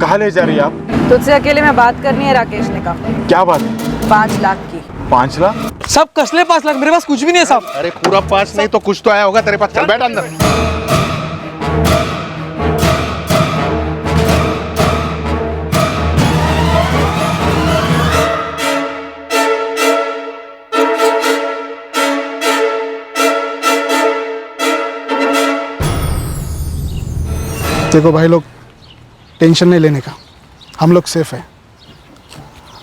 कहाँ ले जा रही है आप? तुझसे अकेले में बात करनी है राकेश ने कहा। क्या बात है? 5 लाख की। 5 लाख? सब कसले 5 लाख? मेरे पास कुछ भी नहीं है साहब। अरे पूरा 5 नहीं तो कुछ तो आया होगा तेरे पास। चल बैठ अंदर। देखो भाई लोग, टेंशन नहीं लेने का, हम लोग सेफ हैं।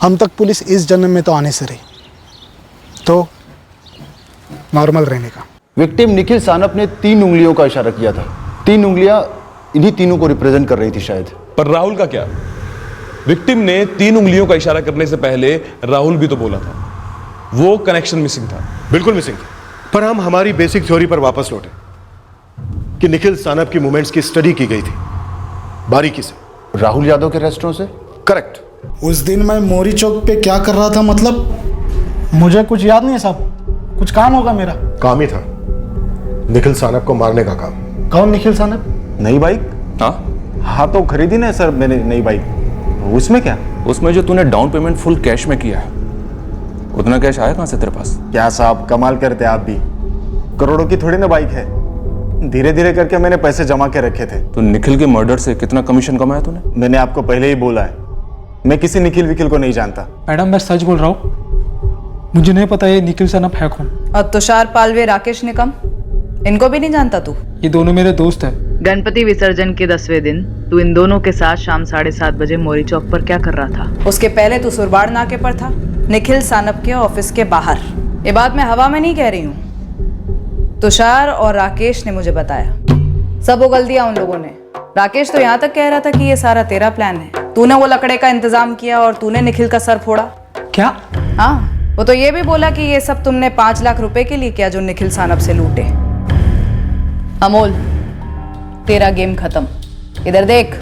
हम तक पुलिस इस जन्म में तो आने से रही, तो नॉर्मल रहने का। विक्टिम निखिल सानप ने 3 उंगलियों का इशारा किया था। 3 उंगलियां इन्हीं तीनों को रिप्रेजेंट कर रही थी शायद। पर राहुल का क्या? विक्टिम ने 3 उंगलियों का इशारा करने से पहले राहुल भी तो बोला था। वो कनेक्शन मिसिंग था। बिल्कुल मिसिंग था। पर हम हमारी बेसिक थ्योरी पर वापस लौटे कि निखिल सानप की मूवमेंट्स की स्टडी की गई थी बारीकी से। राहुल यादव के रेस्टोरेंट से? करेक्ट। उस दिन मैं मोरी चौक पे क्या कर रहा था, मतलब मुझे कुछ याद नहीं है साहब। कुछ काम होगा मेरा। काम ही था निखिल सानप को मारने का काम। कौन निखिल सानप? नई बाइक? हाँ तो खरीदी ना सर मैंने नई बाइक। उसमें क्या? उसमें जो तूने डाउन पेमेंट फुल कैश में किया है, उतना कैश आया कहां से तेरे पास? क्या साहब कमाल करते आप भी। करोड़ों की थोड़ी ना बाइक है, धीरे धीरे करके मैंने पैसे जमा के रखे थे। तो निखिल के मर्डर से कितना कमीशन कमाया तूने? मैंने आपको पहले ही बोला है, मैं किसी निखिल विखिल को नहीं जानता। मैडम मैं सच बोल रहा हूँ, मुझे नहीं पता ये निखिल सानप है कौन। और तुषार पालवे, राकेश निकम, इनको भी नहीं जानता तू? ये दोनों मेरे दोस्त हैं। गणपति विसर्जन के 10वें दिन तू इन दोनों के साथ शाम 7:30 बजे मोरी चौक पर क्या कर रहा था? उसके पहले तू सुरबाड़ नाके पर था, निखिल सानप के ऑफिस के बाहर। ये बात मैं हवा में नहीं कह रही हूँ, तुषार और राकेश ने मुझे बताया। सब उगल दिया उन लोगों ने। राकेश तो यहाँ तक कह रहा था कि ये सारा तेरा प्लान है, तूने वो लकड़े का इंतजाम किया और तूने निखिल का सर फोड़ा। क्या? हाँ, वो तो ये भी बोला कि ये सब तुमने 5 लाख रुपए के लिए किया जो निखिल सानप से लूटे। अमोल, तेरा गेम खत्म। इधर देख,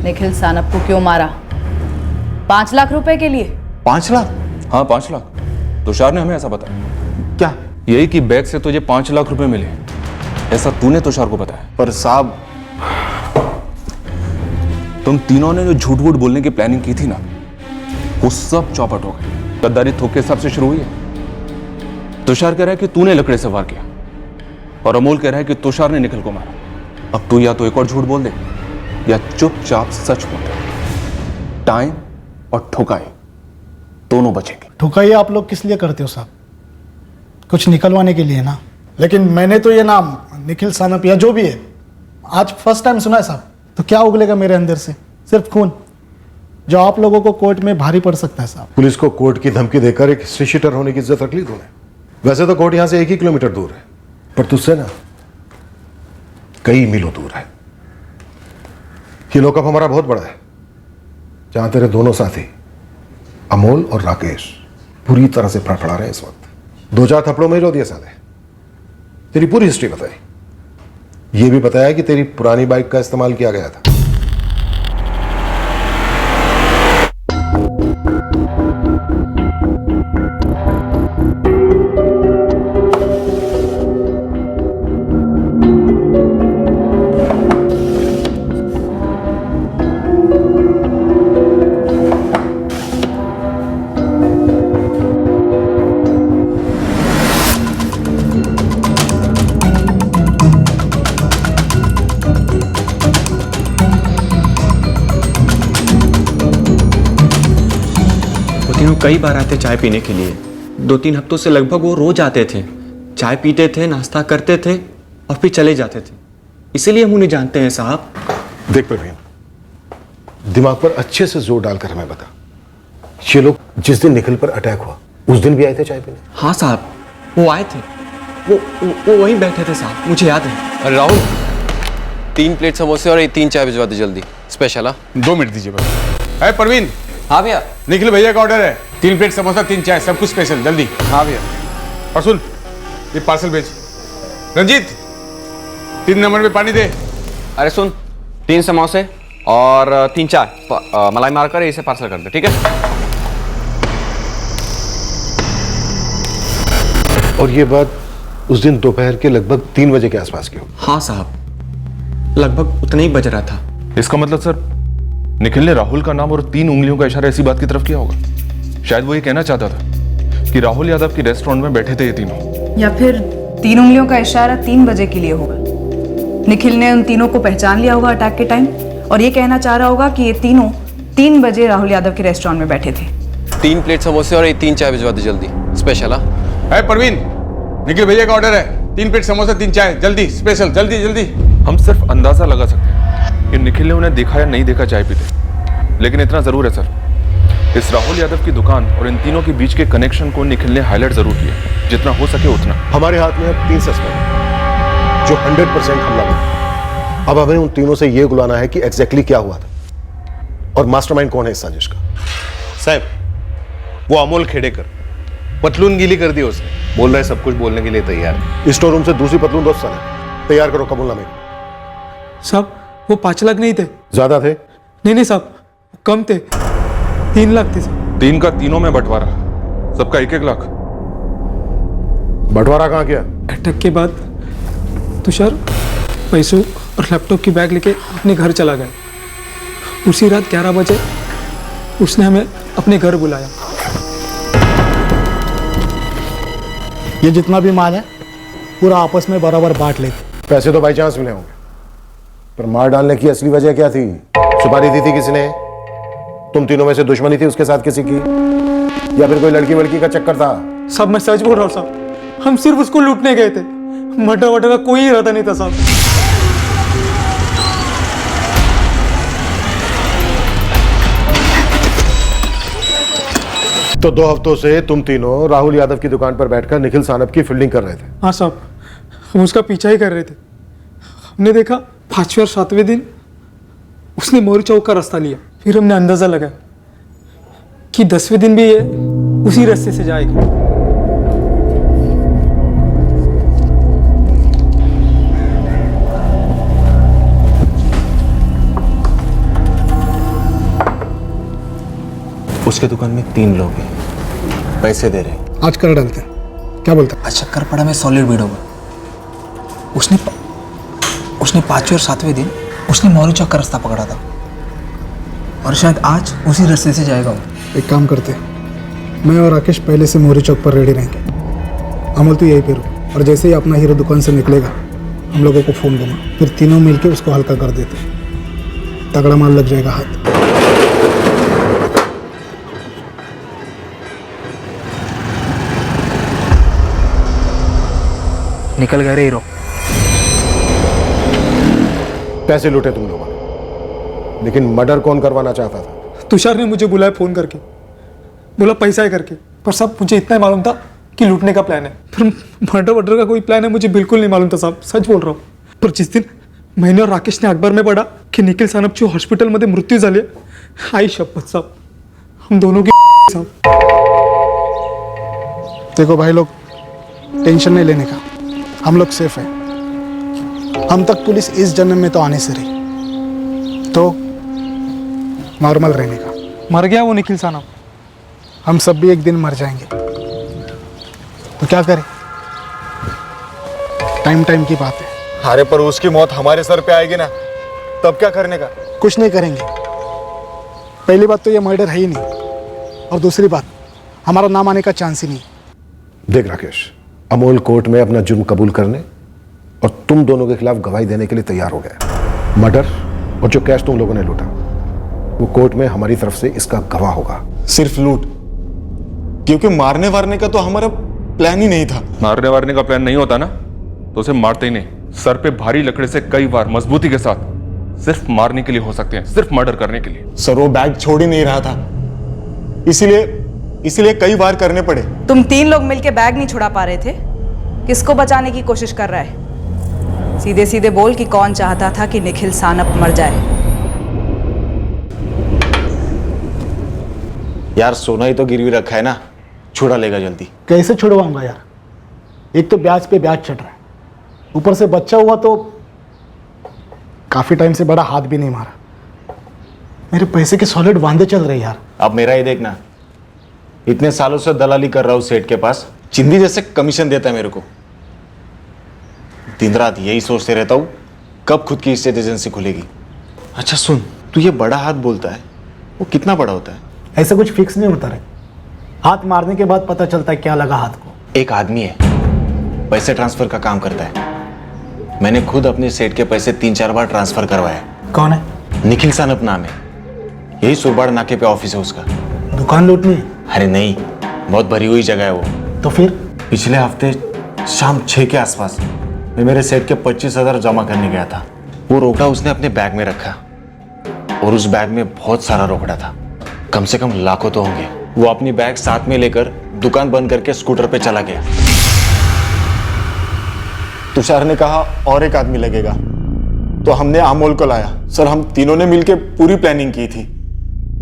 निखिल सानप को क्यों मारा? 5 लाख रुपए के लिए। 5 लाख? हाँ 5 लाख। तुषार ने हमें ऐसा बताया। क्या? यही कि बैग से तुझे 5 लाख रुपए मिले, ऐसा तूने तुषार को बताया। पर साहब, तुम तीनों ने जो झूठ वूठ बोलने की प्लानिंग की थी ना, वो सब चौपट हो गई। गद्दारी थोक के हिसाब से शुरू हुई है। तुषार कह रहा है कि तूने लकड़े से वार किया, और अमोल कह रहा है कि तुषार ने निखिल को मारा। अब तू या तो एक और झूठ बोल दे या चुपचाप सच बोल दे। टाइम और ठुकाई दोनों बचेंगे। ठुकाई आप लोग किस लिए करते हो साहब? कुछ निकलवाने के लिए ना। लेकिन मैंने तो ये नाम निखिल सानप या जो भी है आज फर्स्ट टाइम सुना है साहब। तो क्या उगलेगा मेरे अंदर से? सिर्फ खून, जो आप लोगों को कोर्ट में भारी पड़ सकता है साहब। पुलिस को कोर्ट की धमकी देकर एक हिस्ट्री शीटर होने की इज्जत रख ली तूने। वैसे तो कोर्ट यहाँ से 1 ही किलोमीटर दूर है, पर तुझसे ना कई मीलों दूर है। ये लॉकअप हमारा बहुत बड़ा है, जहां तेरे दोनों साथी अमोल और राकेश पूरी तरह से फड़फड़ा रहे हैं इस वक्त। 2-4 थप्पड़ों में ही रो दिया साले। तेरी पूरी हिस्ट्री बताई, ये भी बताया कि तेरी पुरानी बाइक का इस्तेमाल किया गया था। कई बार आते चाय पीने के लिए। 2-3 हफ्तों से लगभग वो रोज आते थे, चाय पीते थे, नाश्ता करते थे और फिर चले जाते थे। इसीलिए हम उन्हें जानते हैं साहब। देख प्रवीण, दिमाग पर अच्छे से जोर डालकर हमें बता, ये लोग जिस दिन निखिल पर अटैक हुआ उस दिन भी आए थे चाय पीने? हाँ साहब, वो आए थे, वो वहीं बैठे थे साहब, मुझे याद है। अरे राहुल, 3 प्लेट समोसे और 3 चाय भिजवा दे जल्दी, स्पेशल। 2 मिनट दीजिए बस। है परवीन? हाँ भैया। निखिल भैया का ऑर्डर है, 3 प्लेट समोसा, 3 चाय, सब कुछ स्पेशल, जल्दी। हाँ भैया। और सुन, ये पार्सल भेज। रंजीत, 3 नंबर में पानी दे। अरे सुन, 3 समोसे और 3 चाय मलाई मारकर इसे पार्सल कर दे, ठीक है? और ये बात उस दिन दोपहर के लगभग 3 बजे के आसपास की हो? हाँ साहब, लगभग उतना ही बज रहा था। इसका मतलब सर, निखिल ने राहुल का नाम और 3 उंगलियों का इशारा ऐसी बात की तरफ किया होगा। शायद वो ये कहना चाहता था कि राहुल यादव की रेस्टोरेंट में बैठे थे ये तीनों, या फिर 3 उंगलियों का इशारा 3 बजे के लिए होगा। निखिल ने उन तीनों को पहचान लिया होगा अटैक के टाइम, और ये कहना चाह रहा होगा कि ये तीनों 3 बजे राहुल यादव के रेस्टोरेंट में बैठे थे। 3 प्लेट समोसे और 3 चाय भिजवा दे जल्दी, स्पेशल। है परवीन, निखिल भैया का ऑर्डर है, 3 प्लेट समोसा, 3 चाय, जल्दी स्पेशल, जल्दी जल्दी। हम सिर्फ अंदाजा लगा सकते हैं कि निखिल ने उन्हें देखा या नहीं देखा चाय पीते, लेकिन इतना जरूर है सर, इस राहुल यादव की दुकान और इन तीनों के बीच के कनेक्शन को निखिल ने हाईलाइट जरूर किया, जितना हो सके उतना। हमारे हाथ में अब 3 सस्पेक्ट जो 100% हमला बने। अब हमें उन तीनों से यह गुलाना है कि एग्जैक्टली क्या हुआ था और मास्टरमाइंड कौन है इस साजिश का। साहब, वो अमोल खेड़ेकर, पतलून गीली कर दी उसने, बोल रहा है सब कुछ बोलने के लिए तैयार है। स्टोर रूम से दूसरी पतलून दोस्त साले तैयार करो कबूलनामे। साहब, वो 5 लाख नहीं थे। ज्यादा थे? नहीं साहब, कम थे, 3 लाख थे साहब। 3 का तीनों में बंटवारा, सबका 1-1 लाख। बंटवारा कहाँ किया? अटैक के बाद तुषार पैसों और लैपटॉप की बैग लेके अपने घर चला गया। उसी रात 11 बजे उसने हमें अपने घर बुलाया। ये जितना भी माल है पूरा आपस में बराबर बांट लेते। पैसे तो बाई चांस मिले होंगे, पर मार डालने की असली वजह क्या थी? सुपारी दी थी किसने? तुम तीनों में से दुश्मनी थी उसके साथ किसी की, या फिर कोई लड़की वड़की का चक्कर था? साहब, मैं सच बोल रहा हूँ साहब, हम सिर्फ उसको लूटने गए थे, मर्डर वर्डर का कोई इरादा नहीं था साहब। तो 2 हफ्तों से तुम तीनों राहुल यादव की दुकान पर बैठकर निखिल सानप की फील्डिंग कर रहे थे? हाँ साहब, हम उसका पीछा ही कर रहे थे। हमने देखा 5वें और 7वें दिन उसने मोरी चौक का रास्ता लिया। फिर हमने अंदाजा लगाया कि 10वें दिन भी ये उसी रास्ते से जाएगा। उसके दुकान में 3 लोग हैं, पैसे दे रहे हैं। आज कर डालते हैं, क्या बोलते हैं? आज चक्करपड़ा में सॉलिड बीड होगा। उसने 5वें और 7वें दिन उसने मौरी चौक का रास्ता पकड़ा था, और शायद आज उसी रास्ते से जाएगा वो। एक काम करते हैं, मैं और राकेश पहले से मोरी चौक पर रेडी रहेंगे। अमल तो यहीं पे रुक, और जैसे ही अपना हीरो दुकान से निकलेगा हम लोगों को फ़ोन करना, फिर तीनों मिलके उसको हल्का कर देते, तगड़ा माल लग जाएगा हाथ। निकल गए रे हीरो। पैसे लूटे तुम लोगों ने, लेकिन मर्डर कौन करवाना चाहता था? तुषार ने मुझे बुलाया फ़ोन करके, बोला पैसा है करके, पर सब मुझे इतना ही मालूम था कि लूटने का प्लान है। फिर मर्डर वर्डर का कोई प्लान है मुझे बिल्कुल नहीं मालूम था साहब, सच बोल रहा हूँ। पर जिस दिन मैंने और राकेश ने अखबार में पढ़ा की निखिल सानपची हॉस्पिटलमध्ये मृत्यू झाली. आई शपथ साहब, हम दोनों की साहब. देखो भाई लोग, टेंशन नहीं लेने का, हम लोग सेफ हैं. हम तक पुलिस इस जन्म में तो आने से रही, तो नॉर्मल रहने का. मर गया वो निखिल सानप. हम सब भी एक दिन मर जाएंगे, तो क्या करें, टाइम टाइम की बात है. अरे पर उसकी मौत हमारे सर पे आएगी ना, तब क्या करने का? कुछ नहीं करेंगे. पहली बात तो ये मर्डर है ही नहीं, और दूसरी बात हमारा नाम आने का चांस ही नहीं. देख राकेश, अमोल कोर्ट में अपना जुर्म कबूल करने और तुम दोनों के खिलाफ गवाही देने के लिए तैयार हो गया. मर्डर और जो कैश तुम लोगों ने लूटा, वो कोर्ट में हमारी तरफ से इसका गवाह होगा. सिर्फ लूट? क्योंकि मारने वारने का तो हमारा प्लान ही नहीं था. मारने वारने का प्लान नहीं होता ना तो उसे मारते ही नहीं. सर पे भारी लकड़े से कई बार मजबूती के साथ सिर्फ मारने के लिए हो सकते हैं, सिर्फ मर्डर करने के लिए. सर वो बैग छोड़ ही नहीं रहा था, इसीलिए कई बार करने पड़े. तुम 3 लोग मिलके बैग नहीं छुड़ा पा रहे थे. किसको बचाने की कोशिश कर रहा है? सीधे सीधे बोल कि कौन चाहता था कि निखिल सानप मर जाए. यार सोना ही तो गिरवी रखा है ना, छुड़ा लेगा जल्दी. कैसे छुड़वाऊंगा यार, एक तो ब्याज पे ब्याज चढ़ रहा है, ऊपर से बच्चा हुआ तो काफी टाइम से बड़ा हाथ भी नहीं मारा. मेरे पैसे के सॉलिड वांदे चल रहे यार. अब मेरा ही देखना, इतने सालों से दलाली कर रहा हूं सेठ के पास, चिंदी जैसे कमीशन देता है मेरे को. दिन रात यही सोचते रहता हूं कब खुद की एस्टेट एजेंसी खुलेगी. अच्छा सुन, तू ये बड़ा हाथ बोलता है, वो कितना बड़ा होता है? ऐसा कुछ फिक्स नहीं होता रे, हाथ मारने के बाद पता चलता है क्या लगा हाथ को. एक आदमी है, पैसे ट्रांसफर का काम करता है. मैंने खुद अपने सेठ के पैसे 3-4 बार ट्रांसफर करवाया. कौन है? निखिल सानप नाम है, यही सुरबाड़ नाके पे ऑफिस है उसका. दुकान लूटनी है? अरे नहीं, बहुत भरी हुई जगह है वो. तो फिर? पिछले हफ्ते शाम 6 के आसपास मैं मेरे सेठ के 25,000 जमा करने गया था. वो रोकड़ा उसने अपने बैग में रखा, और उस बैग में बहुत सारा रोकड़ा था, कम से कम लाखों तो होंगे. वो अपनी बैग साथ में लेकर दुकान बंद करके स्कूटर पे चला गया. तुषार ने कहा और एक आदमी लगेगा, तो हमने अमोल को लाया. सर हम तीनों ने मिलकर पूरी प्लानिंग की थी,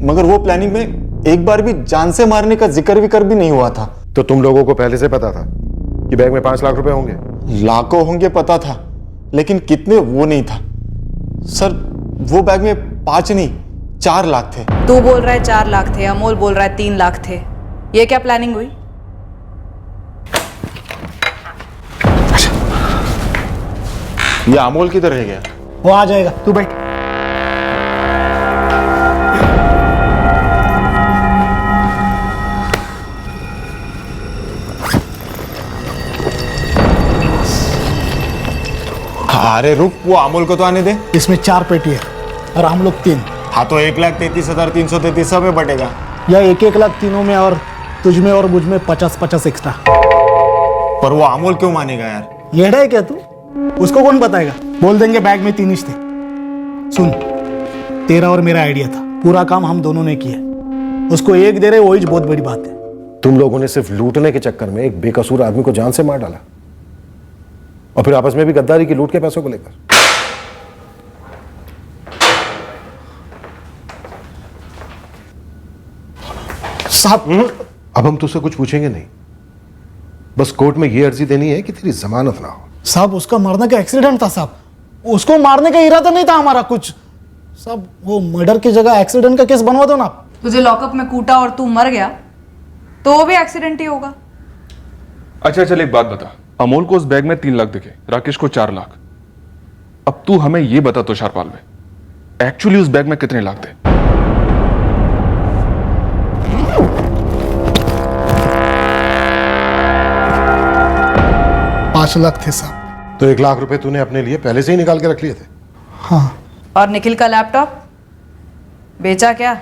मगर वो प्लानिंग में एक बार भी जान से मारने का जिक्र विक्र भी नहीं हुआ था. तो तुम लोगों को पहले से पता था कि बैग में 5 लाख रुपए होंगे? लाखों होंगे पता था, लेकिन कितने वो नहीं था. सर वो बैग में 5 नहीं 4 लाख थे. तू बोल रहा है 4 लाख थे, अमोल बोल रहा है 3 लाख थे. ये क्या प्लानिंग हुई? ये अमोल किधर रह गया? वो आ जाएगा, तू बैठ. अरे रुक, वो अमोल को तो आने दे. इसमें 4 पेटी है और हम लोग 3. हाँ तो 1,33,333 सब में बटेगा. या 1-1 लाख तीनों में, और तुझ में और मुझ में 50-50 एक्स्ट्रा. पर वो अमोल क्यों मानेगा यार? येड़ा है क्या तू? उसको कौन बताएगा? बोल देंगे बैग में 3 ही थे. सुन, तेरा और मेरा आइडिया था, पूरा काम हम दोनों ने किया. उसको एक दे रहे वही बहुत बड़ी बात है. तुम लोगों ने सिर्फ लूटने के चक्कर में एक बेकसूर आदमी को जान से मार डाला, और फिर आपस में भी गद्दारी की, लूट के पैसों को लेकर. साहब अब हम तुझसे कुछ पूछेंगे नहीं, बस कोर्ट में ये अर्जी देनी है कि तेरी जमानत ना हो. साहब उसका मरने का एक्सीडेंट था साहब, उसको मारने का इरादा नहीं था हमारा कुछ. साहब वो मर्डर की जगह एक्सीडेंट का केस बनवा दो ना. तुझे लॉकअप में कूटा और तू मर गया तो वो भी एक्सीडेंट ही होगा. अच्छा चल एक बात बता, अमोल को उस बैग में 3 लाख दिखे, राकेश को 4 लाख. अब तू हमें यह बता तुषार पालवे, एक्चुअली उस बैग में कितने लाख थे? 5 लाख थे साहब. तो 1 लाख रुपए तूने अपने लिए पहले से ही निकाल के रख लिए थे? हाँ. और निखिल का लैपटॉप बेचा क्या?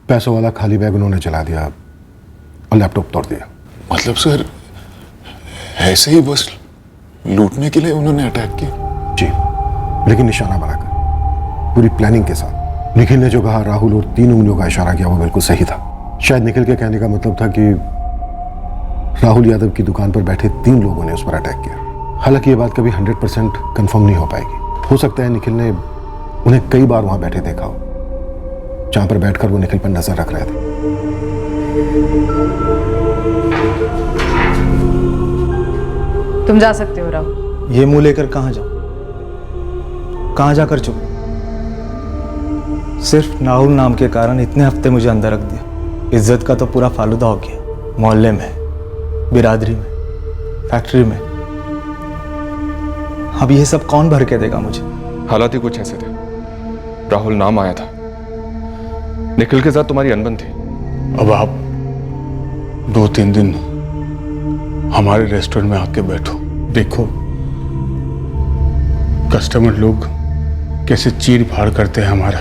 पैसों वाला खाली बैग उन्होंने चला दिया और लैपटॉप तोड़ दिया. मतलब सर ऐसे ही बस लूटने के लिए उन्होंने अटैक किया? जी, लेकिन निशाना बनाकर, पूरी प्लानिंग के साथ. निखिल ने जो कहा राहुल और 3 उंगलियों का इशारा किया वो बिल्कुल सही था। शायद निखिल के कहने का मतलब था कि राहुल यादव की दुकान पर बैठे 3 लोगों ने उस पर अटैक किया। हालांकि ये बात कभी 100% कंफर्म नहीं हो पाएगी। हो सकता है निखिल ने उन्हें कई बार वहां बैठे देखा हो, जहां पर बैठकर वो निखिल पर नजर रख रहे थे। तुम जा सकते हो राहुल। ये मुंह लेकर कहाँ जाऊं? कहाँ जाकर चुप? सिर्फ राहुल नाम के कारण इतने हफ्ते मुझे अंदर रख दिया। इज्जत का तो पूरा फालूदा हो गया। मोहल्ले में, बिरादरी में, फैक्ट्री में। अब ये सब कौन भर के देगा मुझे? हालात ही कुछ ऐसे थे। राहुल नाम आया था, निखिल के साथ तुम्हारी अनबन थी। अब आप 2-3 दिन हमारे रेस्टोरेंट में आके बैठो, देखो कस्टमर लोग कैसे चीर फाड़ करते हैं हमारा।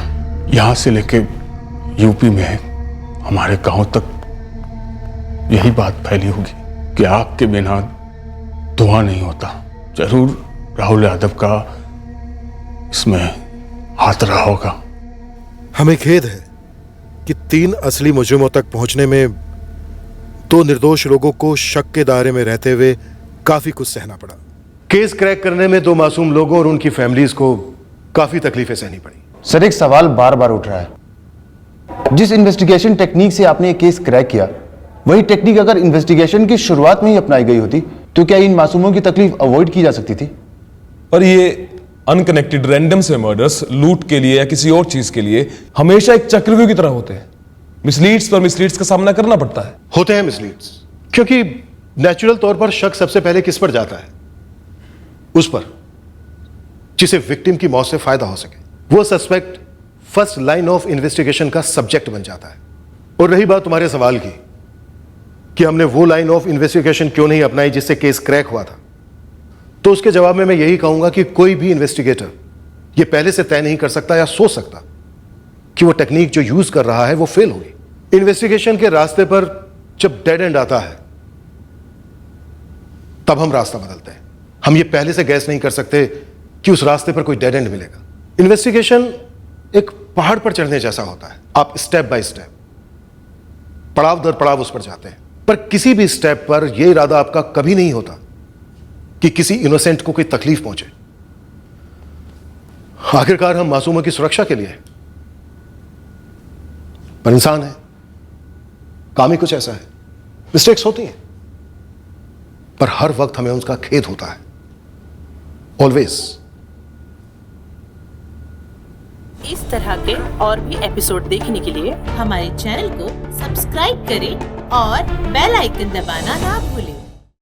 यहां से लेके यूपी में हमारे गांव तक यही बात फैली होगी कि आग के बिना धुआं नहीं होता। जरूर राहुल यादव का इसमें हाथ रहा होगा। हमें खेद है कि 3 असली मुजरिमों तक पहुंचने में 2 निर्दोष लोगों को शक के दायरे में रहते हुए काफी कुछ सहना पड़ा। केस क्रैक करने में 2 मासूम लोगों और उनकी फैमिलीज को काफी तकलीफें सहनी पड़ी। सर, एक सवाल बार बार उठ रहा है। जिस इन्वेस्टिगेशन टेक्निक से आपने ये केस क्रैक किया, वही टेक्निक अगर इन्वेस्टिगेशन की शुरुआत में ही अपनाई गई होती तो क्या इन मासूमों की तकलीफ अवॉइड की जा सकती थी? पर ये अनकनेक्टेड रैंडम से मर्डर्स लूट के लिए या किसी और चीज के लिए हमेशा एक चक्रव्यूह की तरह होते हैं। मिसलीड्स पर मिसलीड्स का सामना करना पड़ता है। होते हैं मिसलीड्स, क्योंकि नेचुरल तौर पर शक सबसे पहले किस पर जाता है? उस पर जिसे विक्टिम की मौत से फायदा हो सके। वो suspect first line of investigation का सब्जेक्ट बन जाता है। और रही बात तुम्हारे सवाल की कि हमने वो लाइन ऑफ इन्वेस्टिगेशन क्यों नहीं अपनाई जिससे केस क्रैक हुआ था, तो उसके जवाब में मैं यही कहूंगा कि कोई भी इन्वेस्टिगेटर ये पहले से तय नहीं कर सकता या सोच सकता कि वो टेक्निक जो यूज कर रहा है वो फेल होगी। इन्वेस्टिगेशन के रास्ते पर जब डेड एंड आता है तब हम रास्ता बदलते हैं। हम ये पहले से गैस नहीं कर सकते कि उस रास्ते पर कोई डेड एंड मिलेगा। इन्वेस्टिगेशन एक पहाड़ पर चढ़ने जैसा होता है। आप स्टेप बाय स्टेप, पड़ाव दर पड़ाव उस पर जाते हैं, पर किसी भी स्टेप पर यह इरादा आपका कभी नहीं होता कि किसी इनोसेंट को कोई तकलीफ पहुंचे। आखिरकार हम मासूमों की सुरक्षा के लिए, पर इंसान है, काम ही कुछ ऐसा है। मिस्टेक्स होती हैं, पर हर वक्त हमें उसका खेद होता है। ऑलवेज। इस तरह के और भी एपिसोड देखने के लिए हमारे चैनल को सब्सक्राइब करें और बेल आइकन दबाना ना भूलें।